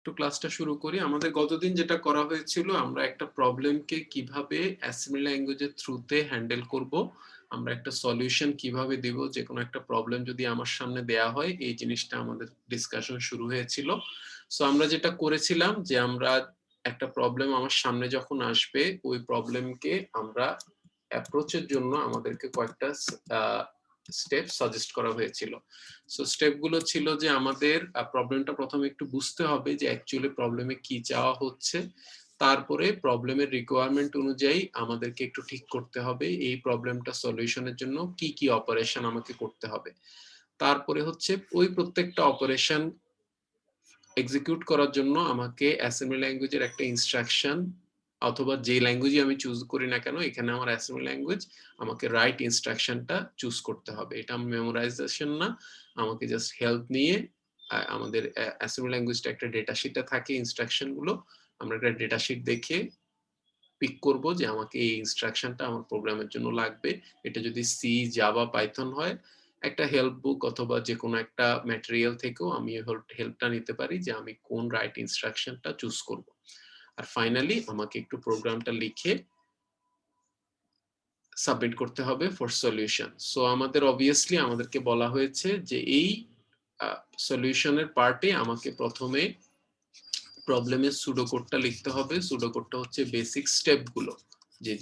একটু ক্লাসটা শুরু করি। আমাদের গতদিন যেটা করা হয়েছিল, আমরা একটা প্রবলেমকে কিভাবে অ্যাসেম্বলি ল্যাঙ্গুয়েজের থ্রুতে হ্যান্ডেল করব, আমরা একটা সলিউশন কিভাবে দিব, যে কোনো একটা প্রবলেম যদি আমার সামনে দেয়া হয়, এই জিনিসটা আমাদের ডিসকাশন শুরু হয়েছিল। সো আমরা যেটা করেছিলাম যে আমরা একটা প্রবলেম আমার সামনে যখন আসবে, ওই প্রবলেমকে আমরা অ্যাপ্রোচের জন্য আমাদেরকে কয়েকটা স্টেপ সাজেস্ট করা হয়েছিল। সো স্টেপ গুলো ছিল যে আমাদের প্রবলেমটা প্রথমে একটু বুঝতে হবে যে অ্যাকচুয়ালি প্রবলেমে কি চাওয়া হচ্ছে, তারপরে প্রবলেমের রিকোয়ারমেন্ট অনুযায়ী আমাদেরকে একটু ঠিক করতে হবে এই প্রবলেমটা সলিউশনের জন্য কি কি অপারেশন আমাকে করতে হবে। তারপরে হচ্ছে ওই প্রত্যেকটা অপারেশন এক্সিকিউট করার জন্য আমাকে অ্যাসেম্বলি ল্যাঙ্গুয়েজের একটা ইনস্ট্রাকশন, অথবা যে ল্যাঙ্গুয়েজই আমি চুজ করি না কেন, এখানে আমার অ্যাসেম্বলি ল্যাঙ্গুয়েজ আমাকে রাইট ইনস্ট্রাকশনটা চুজ করতে হবে। এটা মেমোরাইজেশন না, আমাকে জাস্ট হেল্প নিয়ে আমাদের অ্যাসেম্বলি ল্যাঙ্গুয়েজটা একটা ডেটা শিটে থাকে, ইনস্ট্রাকশন গুলো আমরা একটা ডেটা শিট দেখে পিক করব যে আমাকে এই ইনস্ট্রাকশনটা আমার প্রোগ্রামের জন্য লাগবে। এটা যদি সি, জাভা, পাইথন হয়, একটা হেল্প বুক অথবা যে কোনো একটা ম্যাটেরিয়াল থেকেও আমি হেল্পটা নিতে পারি যে আমি কোন রাইট ইনস্ট্রাকশনটা চুজ করব। আর ফাইনালি আমাকে একটু প্রোগ্রামটা লিখে সাবমিট করতে হবে ফর সলিউশন। সো আমাদের অবভিয়াসলি আমাদেরকে বলা হয়েছে যে এই সলিউশনের পার্টে আমাকে প্রথমে প্রবলেমের সুডোকোডটা লিখতে হবে। সুডোকোডটা হচ্ছে বেসিক স্টেপগুলো,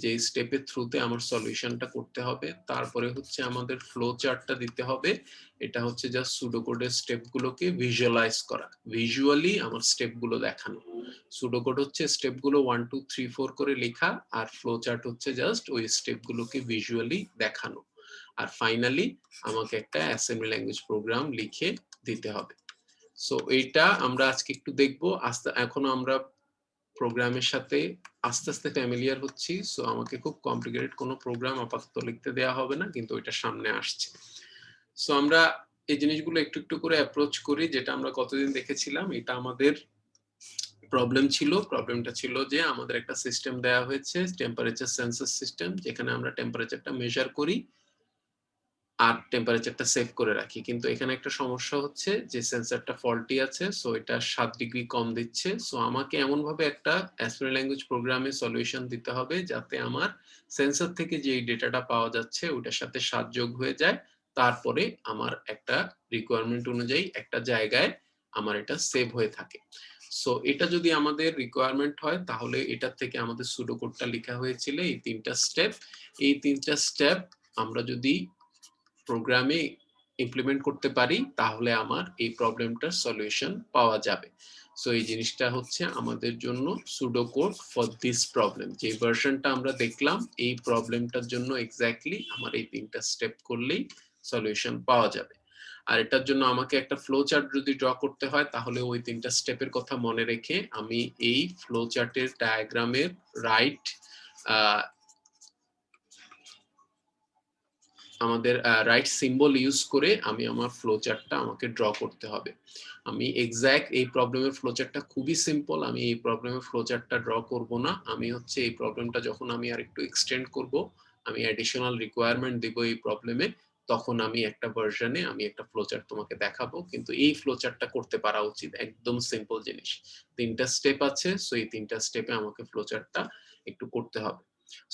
যে স্টেপের থ্রুতে আমার সলিউশনটা করতে হবে। তারপরে হচ্ছে আমাদের ফ্লো চার্টটা দিতে হবে। এটা হচ্ছে জাস্ট সুডোকোডের স্টেপগুলোকে ভিজুয়ালাইজ করা, ভিজুয়ালি আমার স্টেপগুলো দেখানো। সুডোকোড হচ্ছে স্টেপগুলো 1 2 3 4 করে লেখা, আর ফ্লো চার্ট হচ্ছে জাস্ট ওই স্টেপগুলোকে ভিজুয়ালি দেখানো। আর ফাইনালি আমাকে একটা অ্যাসেম্বলি ল্যাঙ্গুয়েজ প্রোগ্রাম লিখে দিতে হবে। সো এইটা আমরা আজকে একটু দেখবো। এখনো আমরা প্রোগ্রামের সাথে আস্তে আস্তে ফ্যামিলিয়ার হচ্ছি। সো আমাকে খুব কমপ্লিকেটেড কোনো প্রোগ্রাম আপাতত লিখতে দেওয়া হবে না, কিন্তু ওইটা সামনে আসছে। সো আমরা এই জিনিসগুলো একটু একটু করে অ্যাপ্রোচ করি। যেটা আমরা কতদিন দেখেছিলাম, এটা আমাদের প্রবলেম ছিল। প্রবলেমটা ছিল যে আমাদের একটা সিস্টেম দেওয়া হয়েছে, টেম্পারেচার সেন্সর সিস্টেম, যেখানে আমরা টেম্পারেচারটা মেজার করি আর টেম্পারেচারটা সেভ করে রাখি। কিন্তু এখানে একটা সমস্যা হচ্ছে যে সেন্সরটা ফল্টি আছে। সো এটা 7 ডিগ্রি কম দিচ্ছে। সো আমাকে এমন ভাবে একটা অ্যাসেম্বলি ল্যাঙ্গুয়েজ প্রোগ্রামে সলিউশন দিতে হবে যাতে আমার সেন্সর থেকে যে ডেটাটা পাওয়া যাচ্ছে ওটার সাথে 7 যোগ হয়ে যায়। তারপরে আমার একটা রিকোয়ারমেন্ট অনুযায়ী একটা জায়গায় আমার এটা সেভ হয়ে থাকে। সো এটা যদি আমাদের রিকোয়ারমেন্ট হয়, তাহলে এটার থেকে আমাদের সুডোকোডটা লেখা হয়েছিল এই তিনটা স্টেপ। এই তিনটা স্টেপ আমরা যদি প্রোগ্রামে ইমপ্লিমেন্ট করতে পারি, তাহলে আমার এই প্রবলেমটার সলিউশন পাওয়া যাবে। সো এই জিনিসটা হচ্ছে আমাদের জন্য pseudo code for this problem. যে ভার্সনটা আমরা দেখলাম, এই প্রবলেমটার জন্য এক্স্যাক্টলি আমার এই তিনটা স্টেপ করলেই সলিউশন পাওয়া যাবে। আর এটার জন্য আমাকে একটা ফ্লো চার্ট যদি ড্র করতে হয়, তাহলে ওই তিনটা স্টেপের কথা মনে রেখে আমি এই ফ্লো চার্টের ডায়াগ্রামের রাইট আমাদের রাইট সিম্বল ইউজ করে আমি আমার ফ্লো চার্টটা আমাকে ড্র করতে হবে। আমি এক্স্যাক্ট এই প্রবলেমের ফ্লো চার্টটা খুবই সিম্পল, আমি এই প্রবলেমের ফ্লো চার্টটা ড্র করব না। আমি হচ্ছে এই প্রবলেমটা যখন আমি আর একটু এক্সটেন্ড করব, আমি অ্যাডিশনাল রিকোয়ারমেন্ট দিব এই প্রবলেমে, তখন আমি একটা ভার্সনে আমি একটা ফ্লো চার্ট তোমাকে দেখাবো। কিন্তু এই ফ্লো চার্টটা করতে পারা উচিত, একদম সিম্পল জিনিস। তিনটা স্টেপ আছে, সো এই তিনটা স্টেপে আমাকে ফ্লো চার্টটা একটু করতে হবে।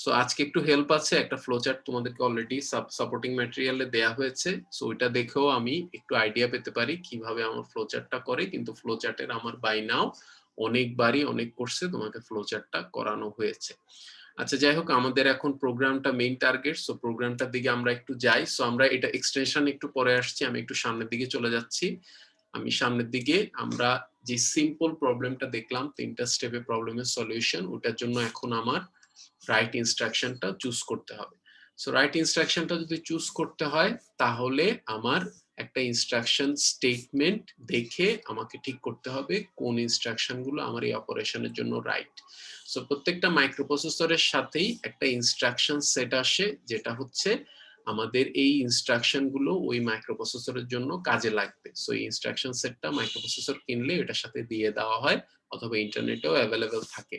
সো আজকে একটু হেল্প আছে, একটা ফ্লোচার্ট তোমাদেরকে অলরেডি সাপোর্টিং ম্যাটেরিয়ালে দেয়া হয়েছে। সো ওইটা দেখেও আমি একটু আইডিয়া পেতে পারি কিভাবে আমার ফ্লোচার্টটা করে। কিন্তু ফ্লোচার্টের আমার বাই নাও অনেকবারই অনেক কোর্সে তোমাকে ফ্লোচার্টটা করানো হয়েছে। আচ্ছা, যাই হোক, আমাদের এখন প্রোগ্রামটা মেইন টার্গেট। সো প্রোগ্রামটার দিকে আমরা একটু যাই। সো আমরা এটা এক্সটেনশন একটু পরে আসছি, আমি একটু সামনের দিকে চলে যাচ্ছি। আমি সামনের দিকে আমরা যে সিম্পল প্রবলেমটা দেখলাম, তিনটা স্টেপে প্রবলেমের সলিউশন, ওটার জন্য এখন আমার রাইট ইনস্ট্রাকশনটা চুজ করতে হবে। সো রাইট ইনস্ট্রাকশনটা যদি চুজ করতে হয়, তাহলে আমার একটা ইনস্ট্রাকশন স্টেটমেন্ট দেখে আমাকে ঠিক করতে হবে কোন ইনস্ট্রাকশন গুলো আমার এই অপারেশনের জন্য রাইট। সো প্রত্যেকটা মাইক্রোপ্রসেসরের সাথেই একটা ইনস্ট্রাকশন সেট আসে, যেটা হচ্ছে আমাদের এই ইনস্ট্রাকশন গুলো ওই মাইক্রোপ্রসেসরের জন্য কাজে লাগবে। সো এই ইনস্ট্রাকশন সেটটা মাইক্রোপ্রসেসর কিনলে এটার সাথে দিয়ে দেওয়া হয়, অথবা ইন্টারনেটেও অ্যাভেলেবেল থাকে।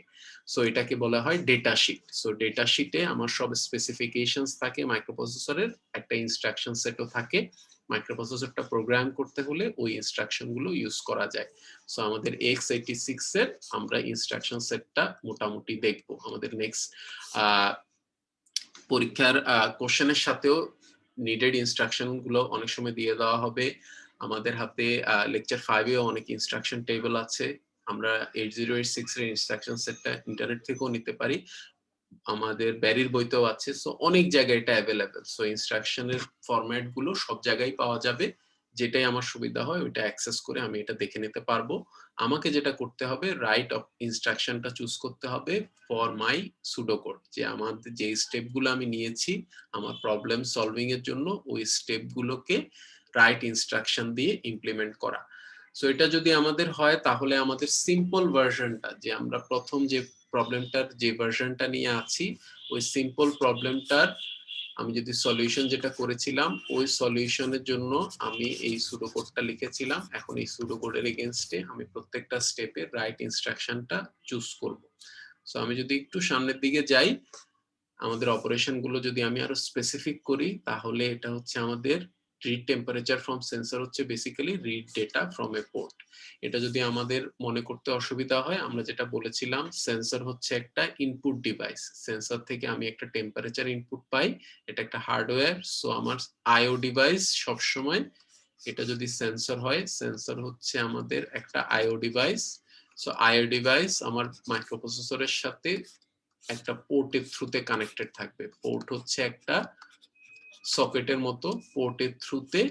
সো এটাকে বলা হয় ডেটা শিট। সো ডেটা শিটে আমার সব স্পেসিফিকেশনস থাকে মাইক্রোপ্রসেসরের, একটা ইনস্ট্রাকশন সেটও থাকে। মাইক্রোপ্রসেসরটা প্রোগ্রাম করতে হলে ওই ইনস্ট্রাকশন গুলো ইউজ করা যায়। সো আমাদের x86 এর আমরা ইনস্ট্রাকশন সেটটা মোটামুটি দেখবো আমাদের নেক্সট পরীক্ষার কোশ্চেনের সাথেও নিডেড ইনস্ট্রাকশন গুলো অনেক সময় দিয়ে দেওয়া হবে। আমাদের হাতে লেকচার 5 এও অনেক ইনস্ট্রাকশন টেবিল আছে। আমরা 8086 এর ইনস্ট্রাকশন সেটটা ইন্টারনেট থেকেও নিতে পারি, আমাদের ব্যারির বইতেও আছে। সো অনেক জায়গায় এটা অ্যাভেলেবেল। সো ইনস্ট্রাকশনের ফরম্যাট গুলো সব জায়গায় পাওয়া যাবে, যেটাই আমার সুবিধা হয় ওইটা অ্যাক্সেস করে আমি এটা দেখে নিতে পারবো। আমাকে যেটা করতে হবে, রাইট অফ ইনস্ট্রাকশনটা চুজ করতে হবে ফর মাই সুডোকোড, যে আমাদের যে স্টেপগুলো আমি নিয়েছি আমার প্রবলেম সলভিং এর জন্য ওই স্টেপগুলোকে রাইট ইনস্ট্রাকশন দিয়ে ইমপ্লিমেন্ট করা। সো এটা যদি আমাদের হয় তাহলে আমাদের সিম্পল ভার্সনটা, যে আমরা প্রথম যে প্রবলেমটার যে ভার্সনটা নিয়ে আছি ওই সিম্পল প্রবলেমটার আমি যদি সলিউশন যেটা করেছিলাম ওই সলিউশনের জন্য আমি এই সুডো কোডটা লিখেছিলাম। এখন এই সুডো কোডের এগেইনস্টে আমি প্রত্যেকটা স্টেপের রাইট ইনস্ট্রাকশনটা চুজ করব। সো আমি যদি একটু সামনের দিকে যাই, আমাদের অপারেশন গুলো যদি আমি আরো স্পেসিফিক করি তাহলে এটা হচ্ছে আমাদের রিড টেম্পারেচার ফ্রম সেন্সর, হচ্ছে basically read data from a port. এটা যদি আমাদের মনে করতে অসুবিধা হয়, আমরা যেটা বলেছিলাম সেন্সর হচ্ছে একটা ইনপুট ডিভাইস, সেন্সর থেকে আমি একটা টেম্পারেচার ইনপুট পাই, এটা একটা হার্ডওয়্যার। সো আমার আইও ডিভাইস সবসময়, এটা যদি সেন্সর হয়, সেন্সর হচ্ছে আমাদের একটা আইও ডিভাইস। সো আইও ডিভাইস আমার মাইক্রোপ্রসেসরের সাথে একটা পোর্টের থ্রুতে কানেক্টেড থাকবে। পোর্ট হচ্ছে একটা সকেটের মতো, পোর্টের থ্রুতে,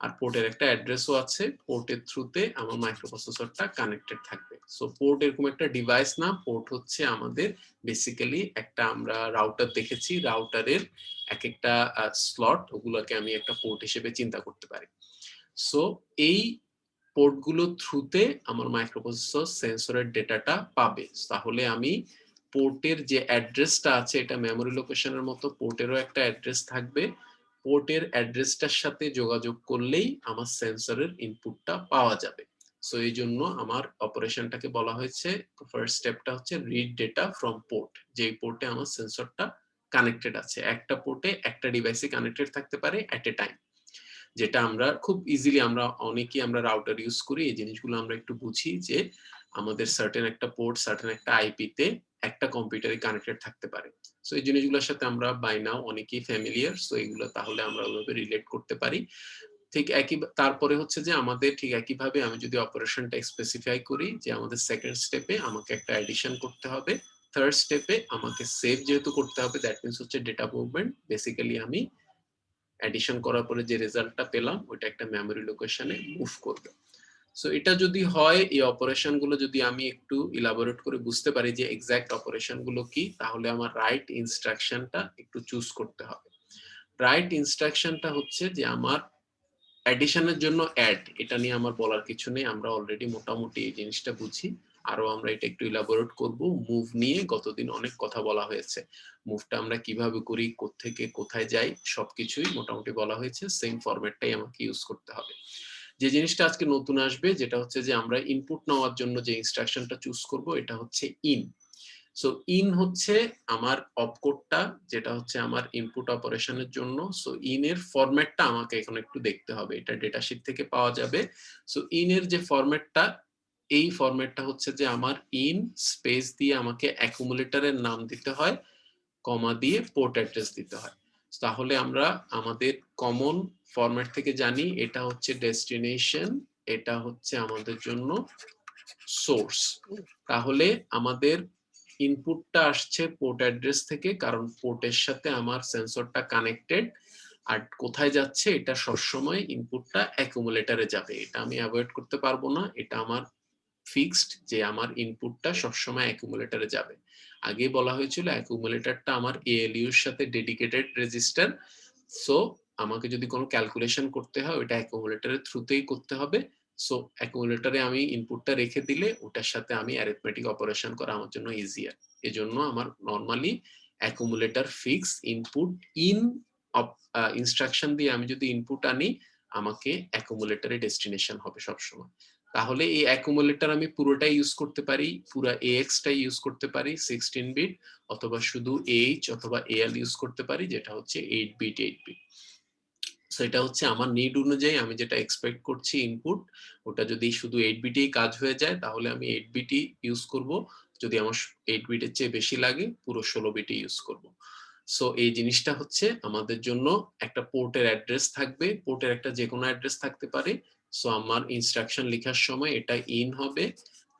আর পোর্টের একটা অ্যাড্রেসও আছে, পোর্টের থ্রুতে আমার মাইক্রোপ্রসেসরটা কানেক্টেড থাকবে। সো পোর্ট এরকম একটা ডিভাইস না, পোর্ট হচ্ছে আমাদের বেসিক্যালি একটা, আমরা রাউটার দেখেছি, রাউটারের এক একটা স্লট, ওগুলোকে আমি একটা পোর্ট হিসেবে চিন্তা করতে পারি। সো এই পোর্টগুলো থ্রুতে আমার মাইক্রোপ্রসেসর সেন্সরের ডেটাটা পাবে। তাহলে আমি পোর্টের যে অ্যাড্রেসটা আছে, এটা মেমোরি লোকেশনের মতো পোর্টেরও একটা অ্যাড্রেস থাকবে, পোর্টের অ্যাড্রেসটার সাথে যোগাযোগ করলেই আমার সেন্সরের ইনপুটটা পাওয়া যাবে। সো এই জন্য আমার অপারেশনটাকে বলা হয়েছে, ফার্স্ট স্টেপটা হচ্ছে রিড ডেটা ফ্রম পোর্ট, যেই পোর্টে আমার সেন্সরটা কানেক্টেড আছে। একটা পোর্টে একটা ডিভাইসে কানেক্টেড থাকতে পারে এট এ টাইম, যেটা আমরা খুব ইজিলি, আমরা অনেকেই আমরা রাউটার ইউজ করি, এই জিনিসগুলো আমরা একটু বুঝি যে আমাদের সার্টেন একটা পোর্ট, সার্টেন একটা আইপি তে একটা কম্পিউটারে কানেক্টেড থাকতে পারে। সো এই জিনিসগুলোর সাথে আমরা বাই নাও অনেকেই ফ্যামিলিয়ার। সো এগুলো তাহলে আমরা ওইভাবে রিলেট করতে পারি। ঠিক একই, তারপরে হচ্ছে যে আমাদের ঠিক একইভাবে আমি যদি অপারেশনটা স্পেসিফাই করি, যে আমাদের সেকেন্ড স্টেপে আমাকে একটা এডিশন করতে হবে, থার্ড স্টেপে আমাকে সেভ যেহেতু করতে হবে, দ্যাট মিনস হচ্ছে ডেটা মুভমেন্ট, বেসিক্যালি আমি এডিশন করার পরে যে রেজাল্টটা পেলাম ওইটা একটা মেমোরি লোকেশনে মুভ করবে। সো এটা যদি হয়, এই অপারেশন গুলো যদি আমি একটু ইলাবোরেট করে বুঝতে পারি যে এক্সাক্ট অপারেশন গুলো কি, তাহলে আমার রাইট ইনস্ট্রাকশনটা একটু চুজ করতে হবে। রাইট ইনস্ট্রাকশনটা হচ্ছে যে আমার অ্যাডিশনের জন্য অ্যাড, এটা নিয়ে আমার বলার কিছু নেই, আমরা অলরেডি মোটামুটি এই জিনিসটা বুঝি। আরো আমরা এটা একটু ইলাবোরেট করব। মুভ নিয়ে গতদিন অনেক কথা বলা হয়েছে, মুভটা আমরা কিভাবে করি, কোত্থেকে কোথায় যাই, সবকিছুই মোটামুটি বলা হয়েছে। সেম ফরম্যাটটাই আমাকে ইউজ করতে হবে। যে জিনিসটা আজকে নতুন আসবে, যেটা হচ্ছে যে আমরা ইনপুট নেওয়ার জন্য যে ইনস্ট্রাকশনটা চুজ করব, এটা হচ্ছে ইন। সো ইন হচ্ছে আমার অপকোডটা, যেটা হচ্ছে আমার ইনপুট অপারেশনের জন্য। সো ইন এর ফরম্যাটটা আমাকে এখন একটু দেখতে হবে, এটা ডেটাশিট থেকে পাওয়া যাবে। সো ইন এর যে ফরম্যাটটা, এই ফরম্যাটটা হচ্ছে যে আমার ইন স্পেস দিয়ে আমাকে অ্যাকুমুলেটরের নাম দিতে হয়, কমা দিয়ে পোর্ট অ্যাড্রেস দিতে হয়। তাহলে আমরা আমাদের কমন ফরম্যাট থেকে জানি এটা হচ্ছে ডেস্টিনেশন, এটা হচ্ছে আমাদের জন্য সোর্স। তাহলে আমাদের ইনপুটটা আসছে পোর্ট অ্যাড্রেস থেকে, কারণ পোর্টের সাথে আমার সেন্সরটা কানেক্টেড। আর কোথায় যাচ্ছে, এটা সবসময় ইনপুটটা অ্যাকুমুলেটরে যাবে, এটা আমি অ্যাভয়েড করতে পারবো না, এটা আমার ফিক্সড যে আমার ইনপুটটা সবসময় অ্যাকুমুলেটরে যাবে। আগে বলা হয়েছিল অ্যাকুমুলেটরটা আমার এএলইউ এর সাথে ডেডিকেটেড রেজিস্টার। সো আমাকে যদি কোনো ক্যালকুলেশন করতে হয় ওটা অ্যাকুমুলেটরের থ্রুতেই করতে হবে। সো অ্যাকুমুলেটরে আমি ইনপুটটা রেখে দিলে ওটার সাথে আমি অ্যারিথমেটিক অপারেশন করা আমার জন্য ইজিয়ার। এজন্য আমার normally accumulator fix input in instruction দিয়ে আমি যদি ইনপুট আনি, আমাকে অ্যাকুমুলেটরে ডেস্টিনেশন হবে সবসময়। তাহলে এই অ্যাকুমুলেটর আমি পুরোটাই ইউজ করতে পারি, পুরো AX টাই ইউজ করতে পারি 16 বিট, অথবা শুধু AH অথবা AL ইউজ করতে পারি, যেটা হচ্ছে 8 বিট 8 বিট। সো এটা হচ্ছে আমার নিড অনুযায়ী আমি যেটা এক্সপেক্ট করছি ইনপুট, ওটা যদি শুধু 8 বিটেই কাজ হয়ে যায় তাহলে আমি 8 বিটই ইউজ করব, যদি আমার 8 বিটের চেয়ে বেশি লাগে পুরো 16 বিটই ইউজ করব। সো এই জিনিসটা হচ্ছে আমাদের জন্য একটা পোর্টের অ্যাড্রেস থাকবে, পোর্টের একটা যে কোনো অ্যাড্রেস থাকতে পারে। সো আমার ইনস্ট্রাকশন লেখার সময় এটা ইন হবে,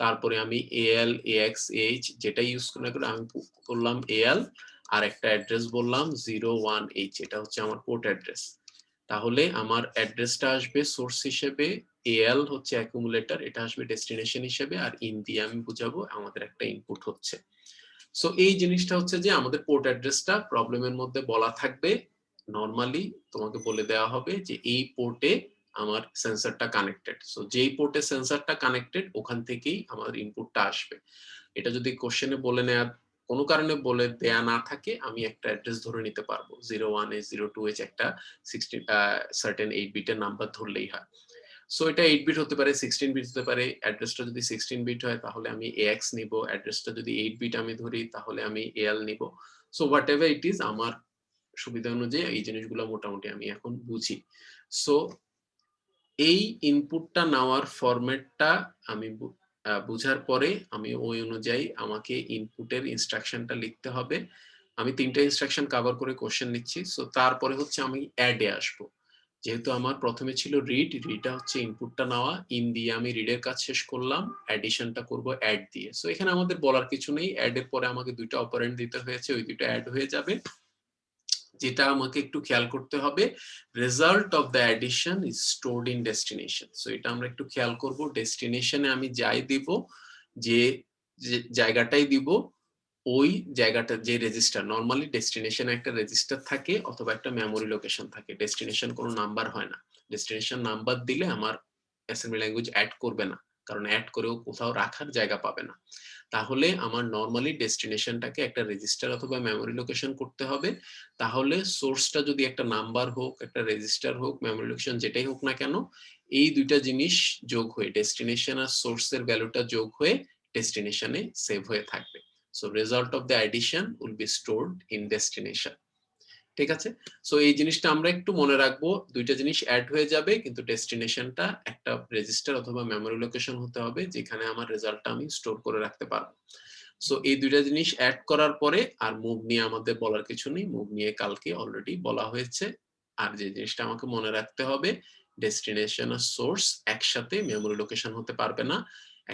তারপরে আমি এএল এএক্স এইচ যেটা ইউজ করি না করে আমি করলাম এএল, আর একটা অ্যাড্রেস বললাম 01H, এটা হচ্ছে আমার পোর্ট অ্যাড্রেস। তাহলে আমার অ্যাড্রেসটা আসবে সোর্স হিসেবে, এএল হচ্ছে অ্যাকুমুলেটর, এটা আসবে ডেস্টিনেশন হিসেবে, আর ইন দিয়ে আমি বুঝাবো আমাদের একটা ইনপুট হচ্ছে। সো এই জিনিসটা হচ্ছে যে আমাদের পোর্ট অ্যাড্রেসটা প্রবলেমের মধ্যে বলা থাকবে, নরমালি তোমাকে বলে দেওয়া হবে যে এই পোর্টে আমার সেন্সরটা কানেক্টেড। সো যেই পোর্টে সেন্সরটা কানেক্টেড ওখান থেকেই আমার ইনপুটটা আসবে। এটা যদি কোশ্চেনে বলে নেওয়া কোনো কারণে বলে দেয়া না থাকে, আমি একটা অ্যাড্রেস ধরে নিতে পারবো, 01H 02H একটা 16 সার্টেন 8 বিটের নাম্বার ধরলেই হয়। সো এটা 8 বিট হতে পারে, 16 বিট হতে পারে। অ্যাড্রেসটা যদি 16 বিট হয় তাহলে আমি AX নিব, অ্যাড্রেসটা যদি 8 বিট আমি ধরি তাহলে আমি AL নিব। So what ever it is, আমার সুবিধা অনুযায়ী এই জিনিসগুলো মোটামুটি আমি এখন বুঝি। সো এই ইনপুটটা নেওয়ার ফরম্যাটটা আমি বুঝার পরে আমি ওই অনুযায়ী আমাকে ইনপুটের ইনস্ট্রাকশনটা লিখতে হবে। আমি 3টা ইনস্ট্রাকশন কভার করে কোশ্চেন নিচ্ছি। সো তারপরে হচ্ছে আমি অ্যাডে আসবো। যেহেতু আমার প্রথমে ছিল রিড, রিডটা হচ্ছে ইনপুটটা নেওয়া, ইন দিয়ে আমি রিডের কাজ শেষ করলাম, অ্যাডিশনটা করব অ্যাড দিয়ে। সো এখানে আমাদের বলার কিছু নেই, অ্যাডের পরে আমাকে 2টা অপারেন্ড দিতে হয়েছে, ওই 2টা অ্যাড হয়ে যাবে। যেটা আমাকে একটু খেয়াল করতে হবে, result of the addition is stored in destination. So এটা আমরা একটু খেয়াল করব, ডেস্টিনেশনে আমি যাই দিব, যে জায়গাটাই দিব, ওই জায়গাটা যে রেজিস্টার, নরমালি ডেস্টিনেশনে একটা রেজিস্টার থাকে অথবা একটা মেমোরি লোকেশন থাকে, ডেস্টিনেশন কোনো নাম্বার হয় না। ডেস্টিনেশন নাম্বার দিলে আমার অ্যাসেম্বলি ল্যাঙ্গুয়েজ অ্যাড করবে না, কারণ অ্যাড করেও কোথাও রাখার জায়গা পাবে না। তাহলে আমার নরমালি ডেস্টিনেশনটাকে একটা রেজিস্টার অথবা মেমোরি লোকেশন করতে হবে। তাহলে সোর্সটা যদি একটা নাম্বার হোক, একটা রেজিস্টার হোক, মেমোরি লোকেশন যেটাই হোক না কেন, এই 2টা জিনিস যোগ হয়ে ডেস্টিনেশন আর সোর্সের ভ্যালুটা যোগ হয়ে ডেস্টিনেশনে সেভ হয়ে থাকবে। So result of the addition will be stored in destination. ঠিক আছে? সো এই জিনিসটা আমরা একটু মনে রাখবো, 2টা জিনিস অ্যাড হয়ে যাবে কিন্তু ডেস্টিনেশনটা একটা রেজিস্টার অথবা মেমোরি লোকেশন হতে হবে যেখানে আমার রেজাল্টটা আমি স্টোর করে রাখতে পারবো। সো এই 2টা জিনিস অ্যাড করার পরে আর মুভ নিয়ে আমাদের বলার কিছু নেই, মুভ নিয়ে কালকে অলরেডি বলা হয়েছে। আর যে জিনিসটা আমাকে মনে রাখতে হবে, ডেস্টিনেশন আর সোর্স একসাথে মেমোরি লোকেশন হতে পারবে না।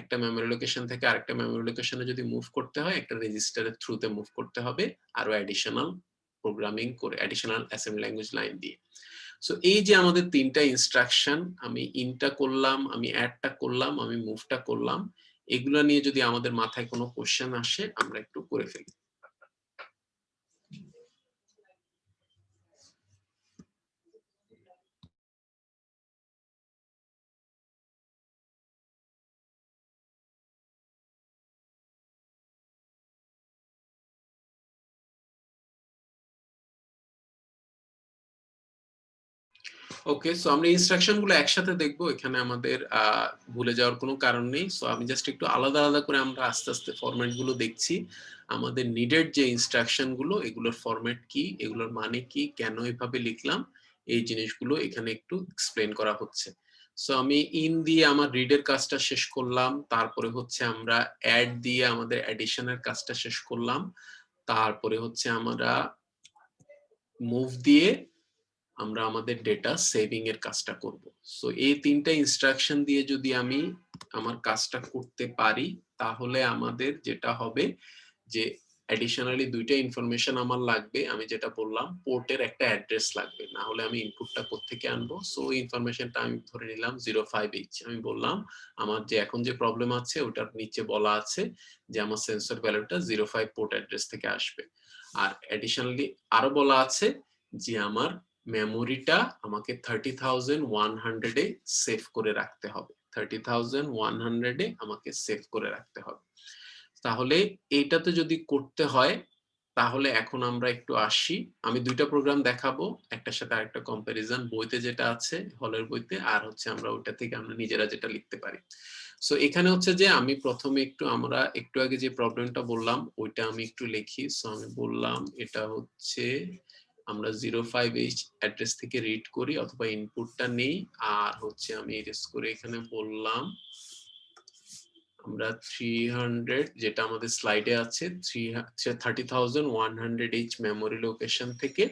একটা মেমোরি লোকেশন থেকে আরেকটা মেমোরি লোকেশনে যদি মুভ করতে হয় একটা রেজিস্টারের থ্রুতে মুভ করতে হবে, আরো অ্যাডিশনাল প্রোগ্রামিং করে, অ্যাডিশনাল অ্যাসেম্বলি ল্যাঙ্গুয়েজ লাইন দিয়ে। সো এই যে আমাদের 3টা ইনস্ট্রাকশন, আমি ইনটা করলাম, আমি অ্যাডটা করলাম, আমি মুভটা করলাম, এগুলা নিয়ে যদি আমাদের মাথায় কোনো কোশ্চেন আসে আমরা একটু করে ফেলি। ওকে, সো আমরা ইনস্ট্রাকশন গুলো একসাথে দেখবো, এখানে আমাদের ভুলে যাওয়ার কোনো কারণ নেই। সো আমি জাস্ট একটু আলাদা আলাদা করে আমরা আস্তে আস্তে ফরম্যাট গুলো দেখছি। আমাদের নিডেড যে ইনস্ট্রাকশন গুলো এগুলোর ফরম্যাট কি, এগুলোর মানে কি, কেন এভাবে লিখলাম, এই জিনিসগুলো এখানে একটু এক্সপ্লেন করা হচ্ছে। সো আমি ইন দিয়ে আমার রিডের কাজটা শেষ করলাম, তারপরে হচ্ছে আমরা অ্যাড দিয়ে আমাদের অ্যাডিশনের কাজটা শেষ করলাম, তারপরে হচ্ছে আমরা মুভ দিয়ে আমরা আমাদের ডেটা সেভিং এর কাজটা করব। সো এই 3টা ইনস্ট্রাকশন দিয়ে যদি আমি আমার কাজটা করতে পারি তাহলে আমাদের যেটা হবে যে অ্যাডিশনালি 2টা ইনফরমেশন আমার লাগবে, আমি যেটা বললাম পোর্টের একটা অ্যাড্রেস লাগবে, না হলে আমি ইনপুটটা কোত্থেকে আনবো। সো ইনফরমেশনটা আমি ধরে নিলাম 05H, আমি বললাম আমার যে এখন যে প্রবলেম আছে ওটার নিচে বলা আছে যে আমার সেন্সর ভ্যালুটা 05 পোর্ট অ্যাড্রেস থেকে আসবে। আর অ্যাডিশনালি আরো বলা আছে যে আমার মেমোরিটা আমাকে 30,100 এ সেভ করে রাখতে হবে, 30,100 এ আমাকে সেভ করে রাখতে হবে। তাহলে এইটাতে যদি করতে হয় তাহলে এখন আমরা একটু আসি, আমি 2টা প্রোগ্রাম দেখাবো, একটার সাথে আরেকটা কম্পারিজন, বইতে যেটা আছে হলের বইতে আর হচ্ছে আমরা ওইটা থেকে আমরা নিজেরা যেটা লিখতে পারি। সো এখানে হচ্ছে যে আমি প্রথমে একটু আমরা একটু আগে যে প্রবলেমটা বললাম ওইটা আমি একটু লিখি। সো আমি বললাম এটা হচ্ছে আমরা 05H অ্যাড্রেস থেকে রিড করি অথবা ইনপুটটা নেই, আর হচ্ছে আমি এরেজ করে এখানে বললাম আমরা 300 যেটা আমাদের স্লাইডে আছে 30,100H মেমোরি লোকেশন থেকে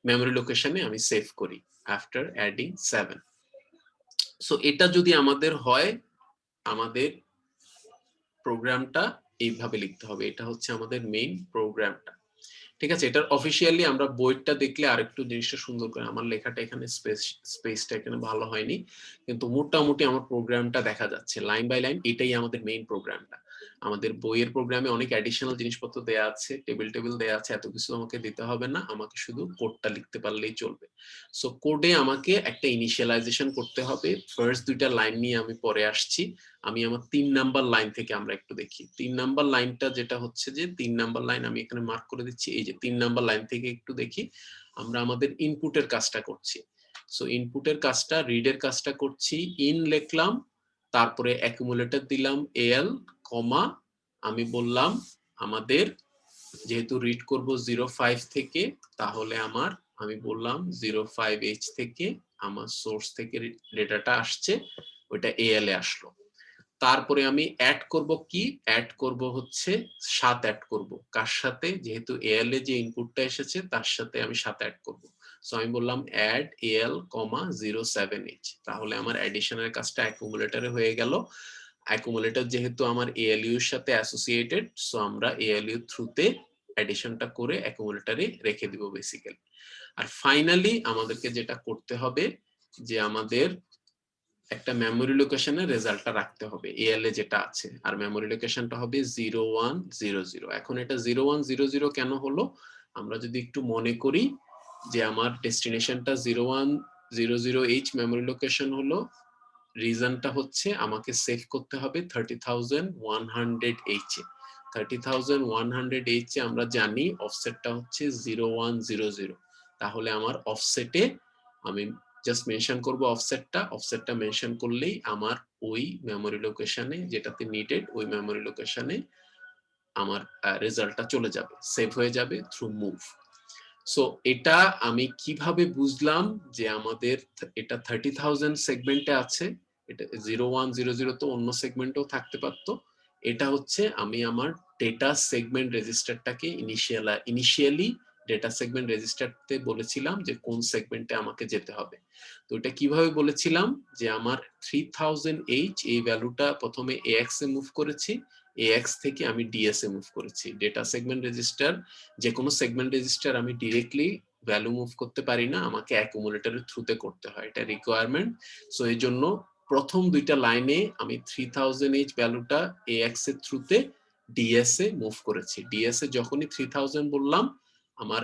মেমোরি লোকেশনে আমি সেভ করি আফটার অ্যাডিং 7। সো এটা যদি আমাদের হয়, আমাদের প্রোগ্রামটা এইভাবে লিখতে হবে। এটা হচ্ছে আমাদের মেইন প্রোগ্রামটা। ঠিক আছে, এটার অফিসিয়ালি আমরা বইটা দেখলে আরেকটু জিনিসটা সুন্দর করে, আমার লেখাটা এখানে স্পেসটা এখানে ভালো হয়নি, কিন্তু মোটামুটি আমার প্রোগ্রামটা দেখা যাচ্ছে লাইন বাই লাইন। এটাই আমাদের মেইন প্রোগ্রামটা। আমাদের বইয়ের প্রোগ্রামে অনেক অ্যাডিশনাল জিনিসপত্র দেয়া আছে, টেবিল দেয়া আছে, এত কিছু আমাকে দিতে হবে না, আমাকে শুধু কোডটা লিখতে পারলেই চলবে। সো কোডে আমাকে একটা ইনিশিয়ালাইজেশন করতে হবে। ফার্স্ট দুইটা লাইন নিয়ে আমি পরে আসছি। আমি আমার 3 নাম্বার লাইন থেকে আমরা একটু দেখি। 3 নাম্বার লাইনটা যেটা হচ্ছে যে 3 নাম্বার লাইন আমি এখানে মার্ক করে দিচ্ছি। এই যে 3 নাম্বার লাইন থেকে একটু দেখি, আমরা আমাদের ইনপুটের কাজটা করছি। সো ইনপুটের কাজটা, রিডের কাজটা করছি। ইন লিখলাম, তারপরে অ্যাকুমুলেটর দিলাম এল, কমা আমি বললাম আমাদের যেহেতু রিড করব 05 থেকে, তাহলে আমি বললাম 05H থেকে আমার সোর্স থেকে ডেটাটা আসছে, ওইটা এল এ আসলো। তারপরে আমি অ্যাড করব কি, অ্যাড করব হচ্ছে 7 অ্যাড করব। কার সাথে? যেহেতু এল এ যে ইনপুটটা এসেছে তার সাথে আমি 7 অ্যাড করব। সো আমি বললাম অ্যাড এল, 07H। তাহলে আমার অ্যাডিশনের কাজটা অ্যাকুমুলেটরে হয়ে গেল। অ্যাকুমুলেটর যেহেতু আমার এএলইউ এর সাথে অ্যাসোসিয়েটেড, সো আমরা এএলইউ থ্রুতে অ্যাডিশনটা করে অ্যাকুমুলেটরে রেখে দিব বেসিক্যালি। আর ফাইনালি আমাদেরকে যেটা করতে হবে যে আমাদের একটা মেমোরি লোকেশনের রেজাল্টটা রাখতে হবে এএল এ যেটা আছে, আর মেমোরি লোকেশনটা হবে 0100। এখন এটা 0100 কেন হলো? আমরা যদি একটু মনে করি যে আমার ডেস্টিনেশনটা 0100H মেমোরি লোকেশন হলো, রিজনটা হচ্ছে আমাকে সেভ করতে হবে 30,100H এ। 30,100H এ আমরা জানি অফসেটটা হচ্ছে 0100। তাহলে আমার অফসেটে আমি জাস্ট মেনশন করব অফসেটটা মেনশন করলেই আমার ওই মেমোরি লোকেশনে যেটাতে নিডেড, ওই মেমোরি লোকেশনে আমার রেজাল্টটা চলে যাবে, সেভ হয়ে যাবে থ্রু মুভ। সো এটা আমি কিভাবে বুঝলাম যে আমাদের এটা 30,000 সেগমেন্টে আছে? এটা 0100 তো অন্য সেগমেন্টেও থাকতে পারতো। এটা হচ্ছে আমি আমার ডেটা সেগমেন্ট রেজিস্টারটাকে ইনিশিয়ালি ডেটা সেগমেন্ট রেজিস্টারতে বলেছিলাম যে কোন সেগমেন্টে আমাকে যেতে হবে। তো এটা কিভাবে বলেছিলাম যে আমার 3000H এই ভ্যালুটা প্রথমে AX এ মুভ করেছি, AX থেকে আমি DS এ মুভ করেছি। ডেটা সেগমেন্ট রেজিস্টার, যে কোনো সেগমেন্ট রেজিস্টার আমি ডিরেক্টলি ভ্যালু মুভ করতে পারি না, আমাকে অ্যাকুমুলেটরের থ্রুতে করতে হয়, এটা রিকোয়ারমেন্ট। সো এই জন্য প্রথম দুইটা লাইনে আমি 3000H ভ্যালুটা AX এর থ্রুতে DS এ মুভ করেছি। DS এ যখনই 3000 বললাম, আমার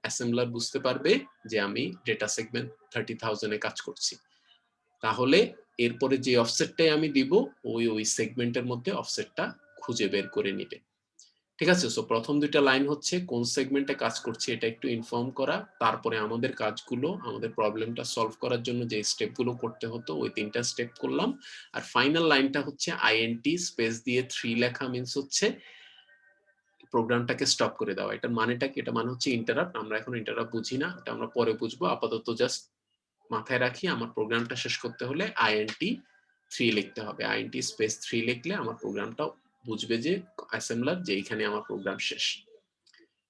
অ্যাসেম্বলার বুঝতে পারবে যে আমি ডেটা সেগমেন্ট 30,000 এ কাজ করছি। তাহলে এরপরে যে অফসেটটাই আমি দিব, ওই সেগমেন্টের মধ্যে অফসেটটা খুঁজে বের করে নিবে। ঠিক আছে, সো প্রথম দুইটা লাইন হচ্ছে কোন সেগমেন্টে কাজ করছি এটা একটু ইনফর্ম করা, তারপরে আমাদের কাজগুলো, আমাদের প্রবলেমটা সলভ করার জন্য যে স্টেপগুলো করতে হতো ওই 3টা স্টেপ করলাম। আর ফাইনাল লাইনটা হচ্ছে আইএনটি স্পেস দিয়ে 3 লেখা মিন্স হচ্ছে প্রোগ্রামটাকে স্টপ করে দেওয়া। এটার মানেটা কি? এটা মানে হচ্ছে ইন্টারাপ্ট। আমরা এখন ইন্টারাপ্ট বুঝি না, এটা আমরা পরে বুঝবো। আপাতত জাস্ট মাথায় রাখি আমার প্রোগ্রামটা শেষ করতে হলে আইএনটি 3 লিখতে হবে। আইএনটি স্পেস 3 লিখলে আমার প্রোগ্রামটা বুঝবে যে অ্যাসেম্বলার যে এখানে আমার প্রোগ্রাম শেষ।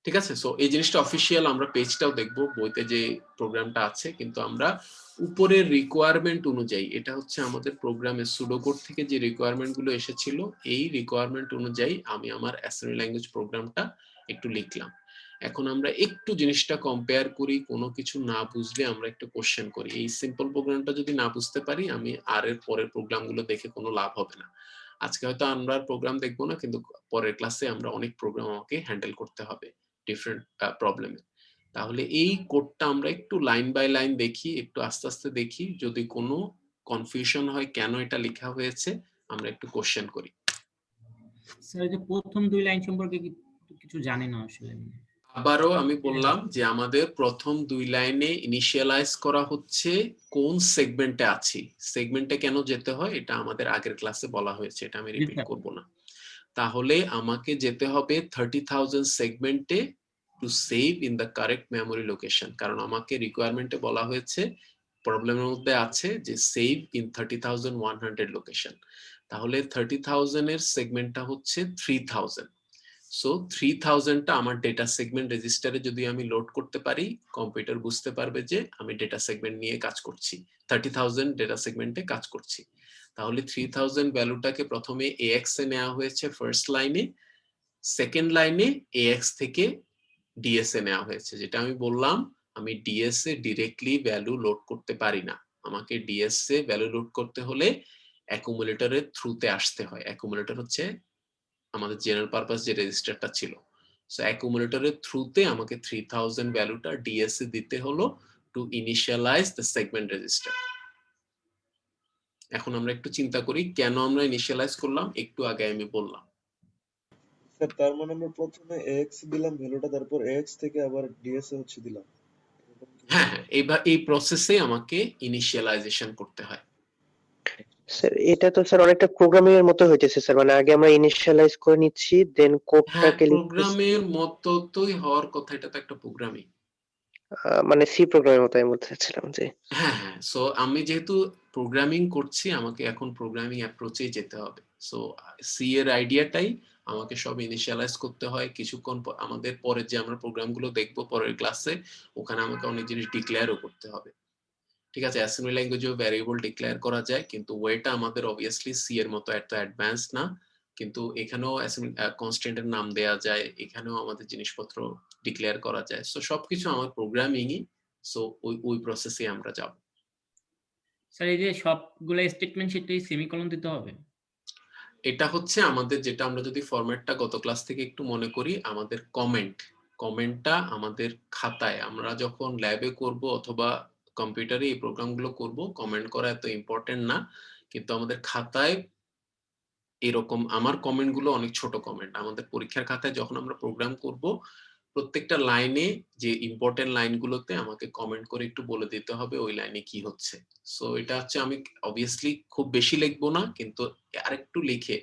ঠিক আছে, সো এই জিনিসটা অফিসিয়াল, আমরা পেজটাও দেখবো বইতে যে প্রোগ্রামটা আছে, কিন্তু আমরা উপরের রিকোয়ারমেন্ট অনুযায়ী, এটা হচ্ছে আমাদের প্রোগ্রামের সুডোকোড থেকে যে রিকোয়ারমেন্ট গুলো এসেছিল, এই রিকোয়ারমেন্ট অনুযায়ী আমি আমার অ্যাসেম্বলি ল্যাঙ্গুয়েজ প্রোগ্রামটা একটু লিখলাম। এখন আমরা একটু জিনিসটা কম্পেয়ার করি, কোনো কিছু না বুঝলে আমরা একটু কোশ্চেন করি। এই সিম্পল প্রোগ্রামটা যদি না বুঝতে পারি, আমি আর এর পরের প্রোগ্রামগুলো দেখে কোনো লাভ হবে না। আজকে হয়তো আমরা প্রোগ্রাম দেখবো না, কিন্তু পরের ক্লাসে আমরা অনেক প্রোগ্রাম আমাকে হ্যান্ডেল করতে হবে ডিফারেন্ট প্রবলেমে। তাহলে এই কোডটা আমরা একটু লাইন বাই লাইন দেখি, একটু আস্তে আস্তে দেখি, যদি কোনো কনফিউশন হয় কেন এটা লেখা হয়েছে আমরা একটু কোশ্চেন করি। স্যার, যে প্রথম দুই লাইন সম্পর্কে কিছু জানি না আসলে। আবারও আমি বললাম যে আমাদের প্রথম দুই লাইনে ইনিশিয়ালাইজ করা হচ্ছে কোন সেগমেন্টে আছি। সেগমেন্টে কেন যেতে হয় এটা আমাদের আগের ক্লাসে বলা হয়েছে, এটা আমি রিপিট করব না। তাহলে আমাকে যেতে হবে 30,000 সেগমেন্টে to save in the correct memory location, কারণ আমাকে রিকোয়ারমেন্টে বলা হয়েছে, প্রবলেমের মধ্যে আছে যে সেভ ইন 30,100 লোকেশন। তাহলে 30,000 এর সেগমেন্টটা হচ্ছে 3000। সো 3000টা আমার ডেটা সেগমেন্ট রেজিস্টারে যদি আমি লোড করতে পারি, কম্পিউটার বুঝতে পারবে যে আমি ডেটা সেগমেন্ট নিয়ে কাজ করছি, 30,000 ডেটা সেগমেন্টে কাজ করছি। তাহলে 3000 ভ্যালুটাকে প্রথমে AX এ নেওয়া হয়েছে ফার্স্ট লাইনে, সেকেন্ড লাইনে AX থেকে DS এ নেওয়া হয়েছে। যেটা আমি বললাম, আমি DS এ ডিরেক্টলি ভ্যালু লোড করতে পারি না, আমাকে DS এ ভ্যালু লোড করতে হলে অ্যাকুমুলেটরের থ্রুতে আসতে হয়। অ্যাকুমুলেটর হচ্ছে আমাদের জেনারেল পারপাস যে রেজিস্টারটা ছিল, সো অ্যাকুমুলেটরের থ্রুতে আমাকে 3000 ভ্যালুটা DS এ দিতে হলো to initialize the segment register. এখন আমরা একটু চিন্তা করি কেন আমরা ইনিশিয়ালাইজ করলাম, একটু আগে আমি বললাম। স্যার তার মানে আমরা প্রথমে AX দিলাম ভ্যালুটা, তারপর AX থেকে আবার DS এ হচ্ছে দিলাম। হ্যাঁ হ্যাঁ, এই প্রসেসে আমাকে ইনিশিয়ালাইজেশন করতে হয়। স্যার এটা তো স্যার অনেকটা প্রোগ্রামিং এর মতো হইতেছে স্যার, মানে আগে আমরা ইনিশিয়ালাইজ করে নিচ্ছি দেন হ্যাঁ, কোডটাকে লিখতেছি। প্রোগ্রামের মতো তোই হওয়ার কথা, এটা তো একটা প্রোগ্রামিং। মানে সি প্রোগ্রামের মতো আমি বলতে চাচ্ছিলাম যে হ্যাঁ হ্যাঁ, সো আমি যেহেতু প্রোগ্রামিং করছি, আমাকে এখন প্রোগ্রামিং অ্যাপ্রোচেই যেতে হবে। সো সি এর আইডিয়াটাই আমাকে সব ইনিশিয়ালাইজ করতে হয়। কিছুক্ষণ আমাদের পরে যে আমরা প্রোগ্রামগুলো দেখবো পরের ক্লাসে, ওখানে আমাকে অনেক জিনিস ডিক্লেয়ারও করতে হবে। ঠিক আছে, অ্যাসেম্বলি ল্যাঙ্গুয়েজেও ভ্যারিয়েবল ডিক্লেয়ার করা যায়, কিন্তু ওয়েটা আমাদের অবভিয়াসলি সি এর মতো এত অ্যাডভান্স না। কিন্তু এখানেও কনস্ট্যান্টের নাম দেয়া যায়, এখানেও আমাদের জিনিসপত্র ডিক্লেয়ার করা যায়। সো সবকিছু আমার প্রোগ্রামিংই, সো ওই প্রসেসে আমরা যাব। স্যার এই যে সবগুলো স্টেটমেন্ট সেটাই সেমিকোলন দিতে হবে? এটা হচ্ছে আমাদের, যেটা আমরা যদি ফরম্যাটটা গত ক্লাস থেকে একটু মনে করি, আমাদের কমেন্টটা আমাদের খাতায় আমরা যখন ল্যাবে করব অথবা কম্পিউটারে এই প্রোগ্রামগুলো করব, কমেন্ট করা এত ইম্পর্টেন্ট না, কিন্তু আমাদের খাতায় এরকম, আমার কমেন্টগুলো অনেক ছোট কমেন্ট। আমাদের পরীক্ষার খাতায় যখন আমরা প্রোগ্রাম করব, প্রত্যেকটা লাইনে যে ইম্পর্টেন্ট লাইনগুলোতে আমাকে কমেন্ট করে একটু বলে দিতে হবে ওই লাইনে কি হচ্ছে। সো এটা হচ্ছে, আমি অবভিয়াসলি খুব বেশি লিখবো না, কিন্তু আরেকটু লিখে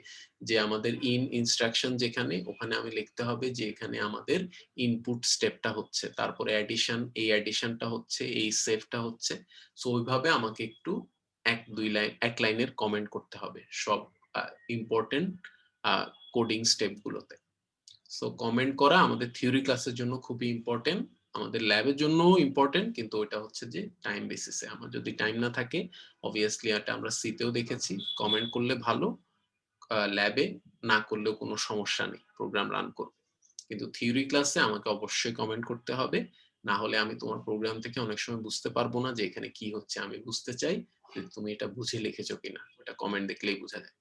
যে আমাদের ইনস্ট্রাকশন যেখানে, ওখানে আমি লিখতে হবে যে এখানে আমাদের ইনপুট স্টেপটা হচ্ছে, তারপরে অ্যাডিশন, এই অ্যাডিশনটা হচ্ছে, এই সেভটা হচ্ছে। সো ওইভাবে আমাকে একটু এক লাইনের কমেন্ট করতে হবে সব ইম্পর্টেন্ট কোডিং স্টেপগুলোতে। সো কমেন্ট করা আমাদের থিওরি ক্লাসের জন্য খুবই ইম্পর্টেন্ট, আমাদের ল্যাবের জন্যও ইম্পর্টেন্ট, কিন্তু ওটা হচ্ছে যে টাইম বেসিসে। আমার যদি টাইম না থাকে, অবভিয়াসলি এটা আমরা সিতেও দেখেছি, কমেন্ট করলে ভালো, ল্যাবে না করলেও কোনো সমস্যা নেই, প্রোগ্রাম রান করবে। কিন্তু থিওরি ক্লাসে আমাকে অবশ্যই কমেন্ট করতে হবে, না হলে আমি তোমার প্রোগ্রাম থেকে অনেক সময় বুঝতে পারবো না যে এখানে কি হচ্ছে। আমি বুঝতে চাই যে তুমি এটা বুঝে লিখেছো কিনা, ওটা কমেন্ট দেখলেই বোঝা যায়।